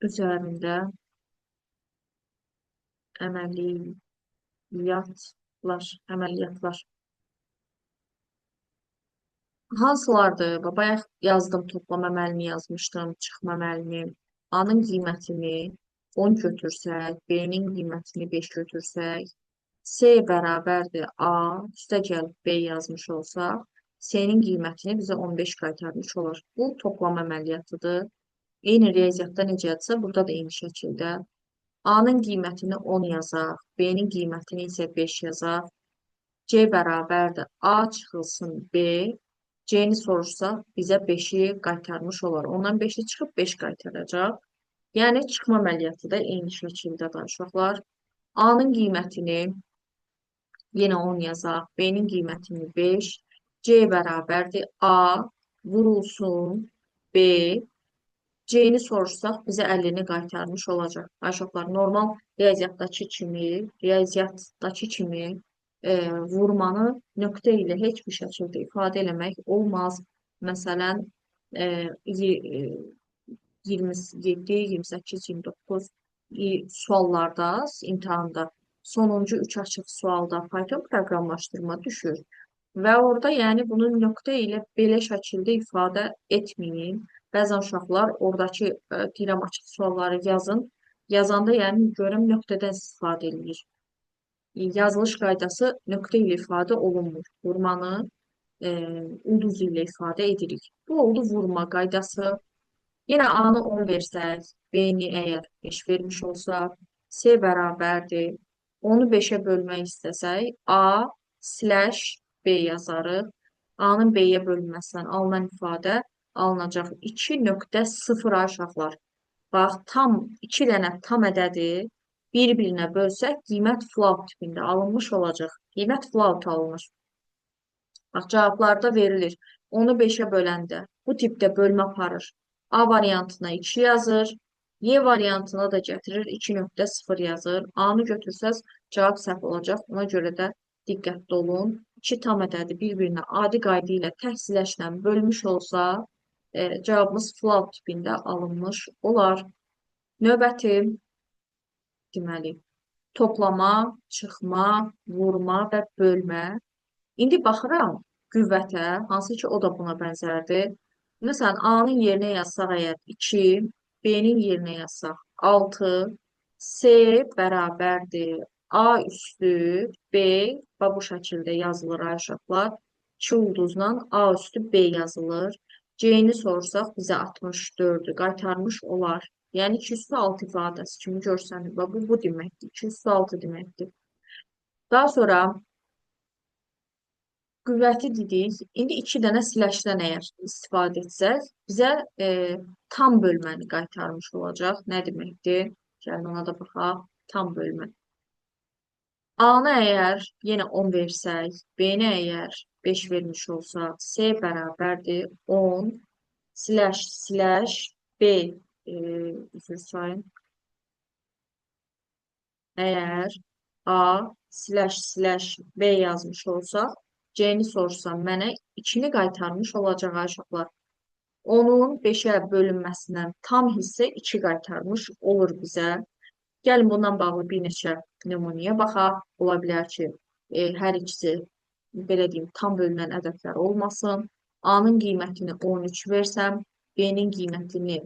üzərində əməliyyatlar. Hansılardır? Bayaq yazdım, toplama əməlini yazmışdım, çıxma əməlini. A-nın qiymətini 10 götürsək, B-nin qiymətini 5 götürsək, C bərabərdir A, üstə gəlib B yazmış olsaq, C-nin qiymətini bizə 15 qaytarmış olar. Bu toplama əməliyyatıdır. Eyni riyaziyyatda necədirsə, burada da eyni şəkildə. A-nın qiymətini 10 yazaq, B-nin qiymətini isə 5 yazaq. C bərabərdir A çıxılsın B. C-ni sorursaq bizə 5-i qaytarmış olar. Ondan 5-i çıxıb 5 qaytaracaq. Yəni çıxma əməliyyatı da eyni şəkildə də uşaqlar. A-nın qiymətini yenə 10 yazaq. B-nin qiymətini 5. C bərabərdir A vurulsun B. C-ni sorursaq bizə 50-ni qaytarmış olacaq. Uşaqlar normal riyaziyyatdakı kimi vurmanı nöqtə ilə heç bir şəkildə ifadə eləmək olmaz. Məsələn, e, 27, 28, 29 suallarda, imtahanda sonuncu 3 açıq sualda Python proqramlaşdırma düşür. Və orada yəni bunu nöqtə ilə belə şəkildə ifadə etməyin. Bəzən uşaqlar oradakı tirəm açıq sualları yazanda yəni görüm nöqtədən istifadə edir. Yazılış qaydası nöqtə ilə ifadə olunmur. Vurmanı ulduz ilə ifadə edirik. Bu oldu vurma qaydası. Yenə A-nı 10 versək, B-ni əgər 5 vermiş olsa, C bərabərdir. Onu 5-ə bölmək istəsək, A slash B yazarıq. A-nın B-yə bölünməsindən alınan ifadə alınacaq 2,0 aşağılar. Bax, tam 2 dənə tam ədədi bir-birinə bölsək, qiymət float tipində alınmış olacaq. Qiymət float alınır. Bax, cavablarda verilir. Onu 5-ə böləndə bu tipdə bölmə aparır. A variantına 2 yazır. Y variantına da gətirir 2,0 yazır. A-nı götürsəz cavab səhv olacaq. Ona görə də diqqətli olun. 2 tam ədədi bir-birinə adi qayda ilə təhsiləşlə bölmüş olsa, cavabımız float tipində alınmış olar. Növbəti deməli, toplama, çıxma, vurma və bölmə. İndi baxıram qüvvətə, hansı ki o da buna bənzərdir. Məsələn, A-nın yerinə yazsaq əgər 2, B-nin yerinə yazsaq 6, C bərabərdir A üstü B və bu şəkildə yazılır uşaqlar. 2 ulduzla A üstü B yazılır. C-ni sorsaq bizə 64-ü qaytarmış olar. Yəni 2 üstü 6 ifadəsi kimi görsənir. Və bu deməkdir. 2 üstü 6 deməkdir. Daha sonra qüvvəti dedik. İndi 2 dənə siləhşdən əgər istifadə etsək, bizə tam bölməni qaytarmış olacaq. Nə deməkdir? Gəlin ona da baxaq. Tam bölmə. A-nı əgər yenə 10 versək, B-ni əgər 5 vermiş olsa, C bərabərdir 10 slash B üzr sayın. Əgər A slash B yazmış olsaq, C-ni sorsam mənə 2-ni qaytarmış olacaq uşaqlar. Onun 5-ə bölünməsindən tam hissə 2 qaytarmış olur bizə. Gəlin bundan bağlı bir neçə nümunəyə baxaq. Ola bilər ki, hər ikisi belə deyim, tam bölünən ədədlər olmasın. A-nın qiymətini 13 versəm, B-nin qiymətini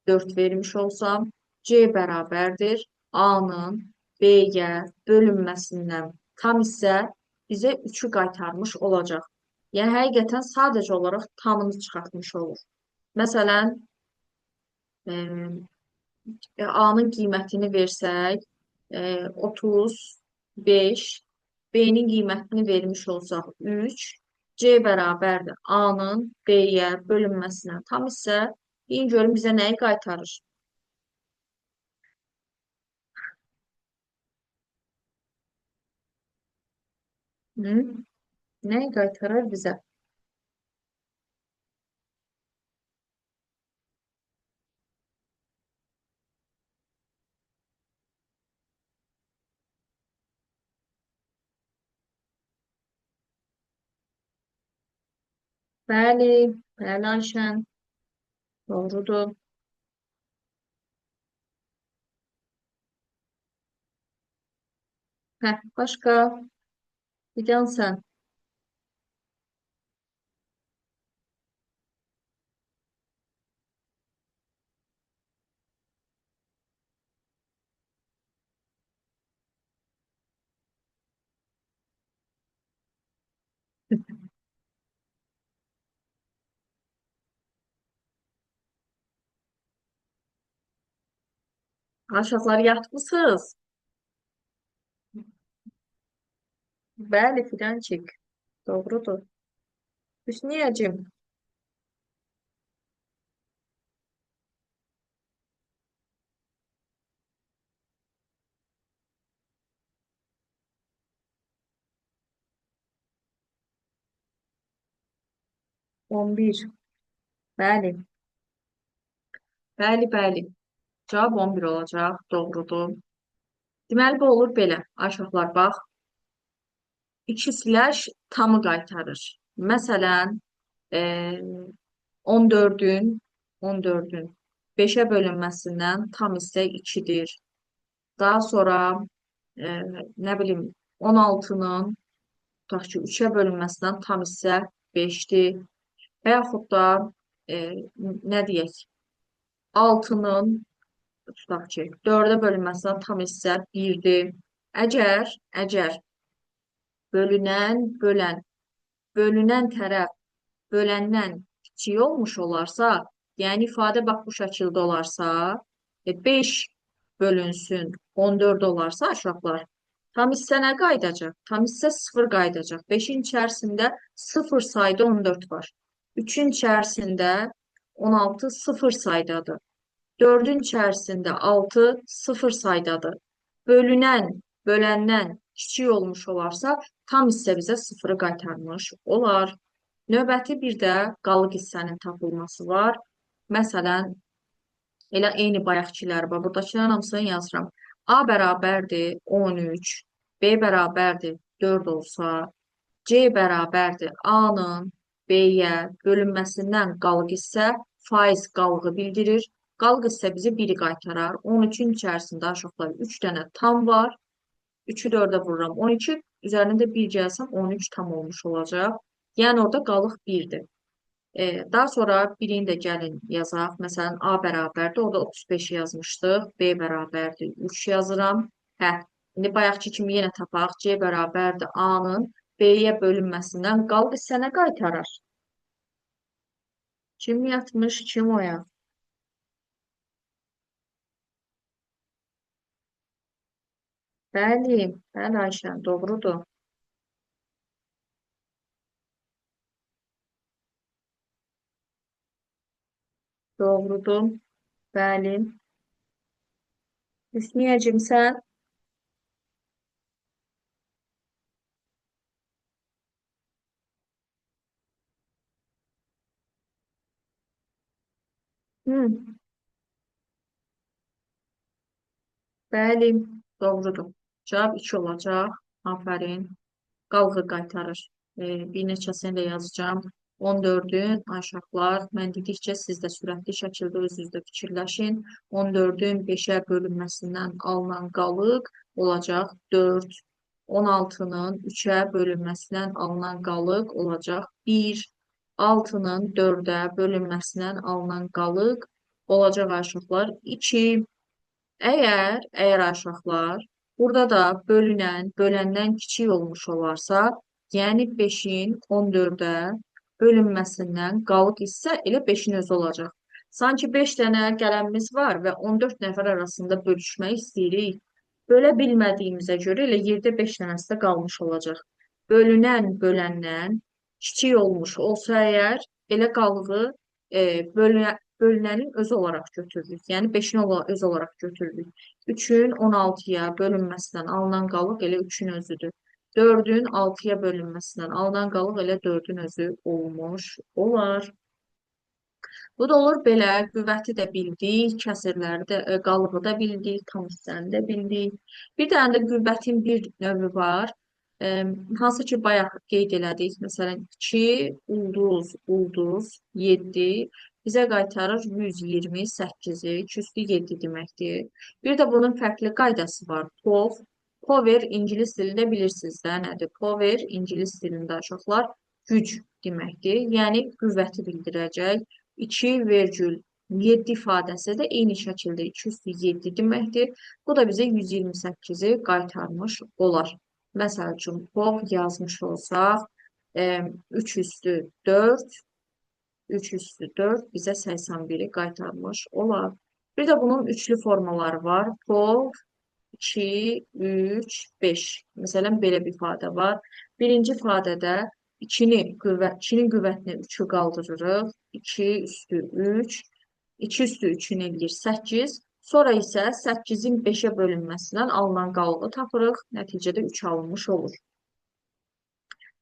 4 vermiş olsam, C bərabərdir A-nın B-yə bölünməsindən tam hissə bizə 3-ü qaytarmış olacaq. Yəni, həqiqətən sadəcə olaraq tamını çıxartmış olur. Məsələn, A-nın qiymətini versək, 35, B-nin qiymətini vermiş olsaq 3, C bərabərdir A-nın B-yə bölünməsinə tam isə, deyin görün bizə nəyi qaytarır? Hı? Nəyi qaytarır bizə? Bəli, bəli Ayşən, doğrudur. Hə, başqa? Bir sən. Aşağılar yatmısınız. Bəli, fidancık. Doğrudur. Hüsniyəcim, 11. Bəli, bəli, bəli. Cavab 11 olacaq. Doğrudur. Deməli, bu olur belə. Aşağılar bax. İki slash tamı qaytarır. Məsələn, e, 14-ün 14-ün 5-ə bölünməsindən tam hissə 2-dir. Daha sonra e, nə bilim 16-nın tutaq ki, 3-ə bölünməsindən tam hissə 5-dir. Və yaxud da e, nə deyək, 6-nın tutaq ki, 4-ə bölünməsindən tam hissə 1-dir. Əgər bölünən, bölünən tərəf böləndən kiçik olmuş olarsa, yəni ifadə bax bu şəkildə olarsa, 5 bölünsün 14 olarsa aşağılar. Tam hissə nə qayıdacaq? Tam hissə 0 qayıdacaq. 5-in içərisində 0 sayda 14 var. 3-ün içərisində 16 0 saydadır. 4-ün içərisində 6 0 saydadır. Böləndən kiçik olmuş olarsa, tam hissə bizə 0-ı qaytarmış olar. Növbəti bir də qalıq hissənin tapılması var. Məsələn, elə eyni bayaqkiləri var. Buradakıların hamısını yazıram. A bərabərdir 13, B bərabərdir 4 olsa, C bərabərdir A-nın B-yə bölünməsindən qalıq hissə faiz qalığı bildirir. Qalıq hissə bizi 1-i qaytarar. 13-ün içərisində aşağıda 3 dənə tam var. 3-ü 4-ə vururam. 12 üzərində 1 gəlsəm 13 tam olmuş olacaq. Yəni orada qalıq 1-dir. Daha sonra birini də gəlin yazaq. Məsələn, A bərabərdir. Orada 35 yazmışdıq. B bərabərdir. 3 yazıram. Hə, indi bayaqki kimi yenə tapaq. C bərabərdir A-nın B-yə bölünməsindən qalıq hissənə qaytarar. Kim yatmış, kim oyaq? Bəli, bəli Ayşə, doğrudur. Doğrudur. Bəli. Hüsniyəcim sən? Hı, bəli, doğrudur. Cavab 2 olacaq. Aferin. Qalğı qaytarır. Bir neçəsini də yazacağım. 14-ün aşağılar. Mən dedikcə siz də sürətli şəkildə özünüzdə fikirləşin. 14-ün 5-ə bölünməsindən alınan qalıq olacaq 4. 16-nın 3-ə bölünməsindən alınan qalıq olacaq 1. 6-nın 4-ə bölünməsindən alınan qalıq olacaq aşağılar 2. Əgər aşağılar burada da böləndən kiçik olmuş olarsa, yəni 5-in 14-ə bölünməsindən qalıq hissə elə 5-in özü olacaq. Sanki 5 dənə qələmimiz var və 14 nəfər arasında bölüşmək istəyirik. Bölə bilmədiyimizə görə elə yerdə 5 dənəsi də qalmış olacaq. Böləndən kiçik olmuş olsa əgər, elə qalığı bölünənin özü olaraq götürürük. Yəni 5-in öz olaraq götürürük. 3-ün 16-ya bölünməsindən alınan qalıq elə 3-ün özüdür. 4-ün 6-ya bölünməsindən alınan qalıq elə 4-ün özü olmuş olar. Bu da olur belə, qüvvəti də bildik, kəsirləri də, qalığı da bildik, tam hissəni də bildik. Bir dənə də qüvvətin bir növü var. E, Hansı ki, bayaq qeyd elədik. Məsələn, 2 ulduz 7 bizə qaytarır 128-i, 2 üstü 7 deməkdir. Bir də bunun fərqli qaydası var. Power ingilis dilində bilirsiniz də nədir? Power ingilis dilində uşaqlar güc deməkdir. Yəni qüvvəti bildirəcək. 2,7 ifadəsi də eyni şəkildə 2 üstü 7 deməkdir. Bu da bizə 128-i qaytarmış olar. Məsəl üçün, pov yazmış olsaq, 3 üstü 4, 3 üstü 4 bizə 81-i qaytarmış olar. Bir də bunun üçlü formaları var. Pol 2, 3, 5. Məsələn, belə bir ifadə var. Birinci ifadədə 2-nin qüvvətini 3-ü qaldırırıq. 2 üstü 3. 2 üstü 3-ün eləyir 8. Sonra isə 8-in 5-ə bölünməsindən alınan qalığı tapırıq. Nəticədə 3 alınmış olur.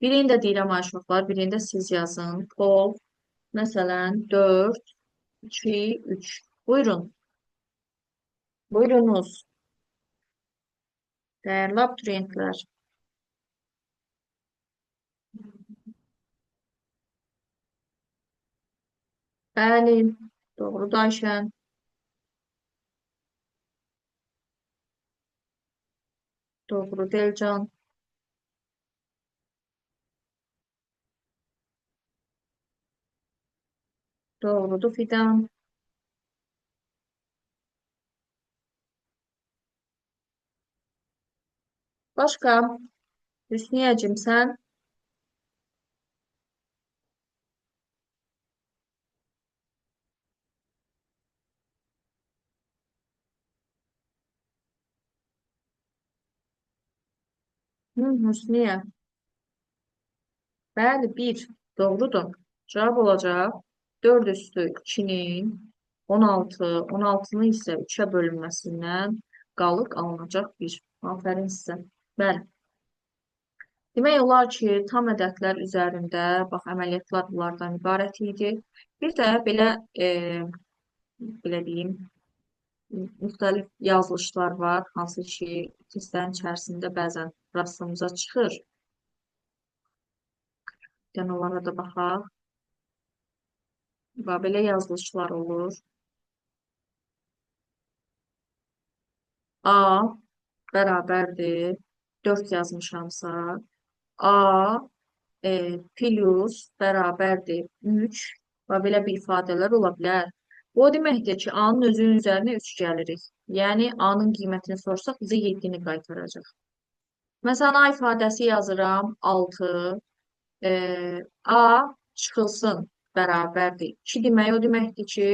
Birini də deyirəm ay uşaqlar, birini də siz yazın. Pol, məsələn, 4, 2, 3. Buyurun. Buyurunuz. Dəyərli abituriyentlər. Bəli, doğrudur Ayşən. Doğrudur Elcan. Doğrudur Fidan. Başqa? Hüsniyəcim sən? Hüsniyə. Bəli, 1. Doğrudur. Cavab olacaq 4 üstü 2-nin 16, 16-nın isə 3-ə bölünməsindən qalıq alınacaq 1. Aferin sizə. Bəli. Demək olar ki, tam ədədlər üzərində bax əməliyyatlar bunlardan ibarət idi. Bir də belə deyim, müxtəlif yazılışlar var, hansı ki, testlərin içərisində bəzən rastımıza çıxır. Yəni onlara da baxaq. Və belə yazılışlar olur. A bərabərdir 4 yazmışamsa, A plus bərabərdir 3 və belə bir ifadələr ola bilər. Bu o deməkdir ki, A-nın özünün üzərinə 3 gəlirik. Yəni A-nın qiymətini sorsaq bizə 7-ni qaytaracaq. Məsələn, A ifadəsi yazıram 6. A çıxılsın bərabərdir 2 demək o deməkdir ki,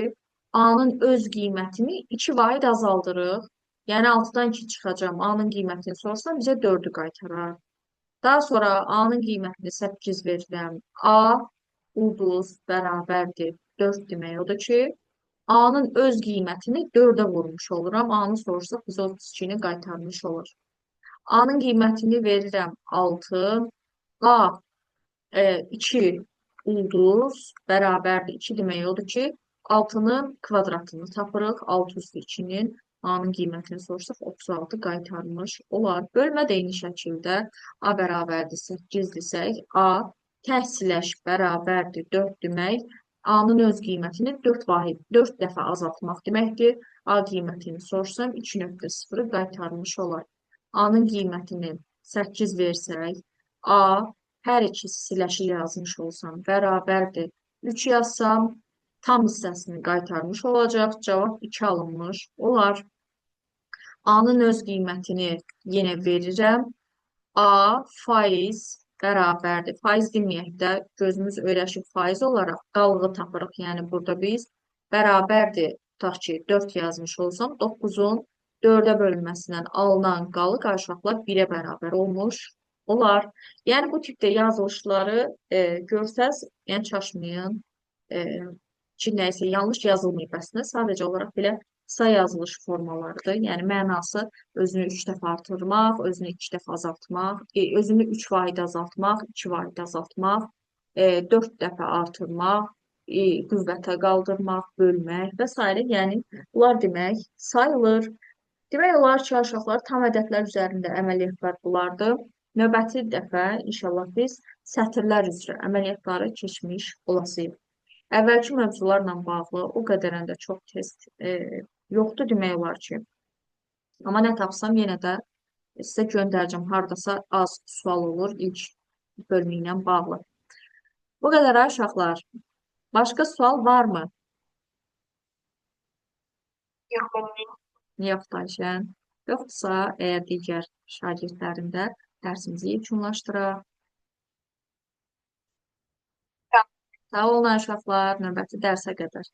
A-nın öz qiymətini 2 vahid azaldırıq. Yəni 6-dan 2 çıxacam. A-nın qiymətini sorsam bizə 4-ü qaytarar. Daha sonra A-nın qiymətini 8 verirəm. A ulduz bərabərdir 4 demək odur ki, A-nın öz qiymətini 4-ə vurmuş oluram. A-nı sorsaq bizə 32-ni qaytarmış olur. A-nın qiymətini verirəm 6. A 2 ulduz bərabərdir 2 demək odur ki, 6-nın kvadratını tapırıq. 6 üstü 2-nin A-nın qiymətini sorsaq 36 qaytarmış olar. Bölmə də eyni şəkildə A bərabərdir 8 desək, A təhsiləş bərabərdir 4 demək. A-nın öz qiymətini 4 dəfə azaltmaq deməkdir. A qiymətini sorsam 2,0 qaytarmış olar. A-nın qiymətini 8 versək, A hər ikisi siləşi yazmış olsam bərabərdir 3 yazsam, tam hissəsini qaytarmış olacaq. Cavab 2 alınmış olar. A-nın öz qiymətini yenə verirəm. A faiz bərabərdir. Faiz deməyək də gözümüz öyrəşib faiz olaraq qalığı tapırıq. Yəni burada biz bərabərdir. Tutaq ki, 4 yazmış olsam, 9-un 4-ə bölünməsindən alınan qalıq aşağılar 1-ə bərabər olmuş olar. Yəni bu tipdə yazılışları görsəz, yəni çaşmayın ki, nəyisə yanlış yazılmayıb əslində. Sadəcə olaraq belə say yazılış formalarıdır. Yəni mənası özünü 3 dəfə artırmaq, özünü 2 dəfə azaltmaq, özünü 3 vahid azaltmaq, 2 vahid azaltmaq, 4 dəfə artırmaq, qüvvətə qaldırmaq, bölmək və s. Yəni bunlar demək sayılır. Demək olar ki, uşaqlar tam ədədlər üzərində əməliyyatlar bunlardır. Növbəti dəfə inşallah biz sətirlər üzrə əməliyyatları keçmiş olasıyıq. Əvvəlki mövzularla bağlı o qədərən də çox test yoxdur demək olar ki. Amma nə tapsam yenə də sizə göndərəcəm. Hardasa az sual olur ilk bölümü ilə bağlı. Bu qədər uşaqlar. Başqa sual varmı? Yox, Ayşən. Yoxdursa, əgər digər şagirdlərində dərsimizi yekunlaşdıraq. Sağ olun uşaqlar, növbəti dərsə qədər.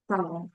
Sağ olun.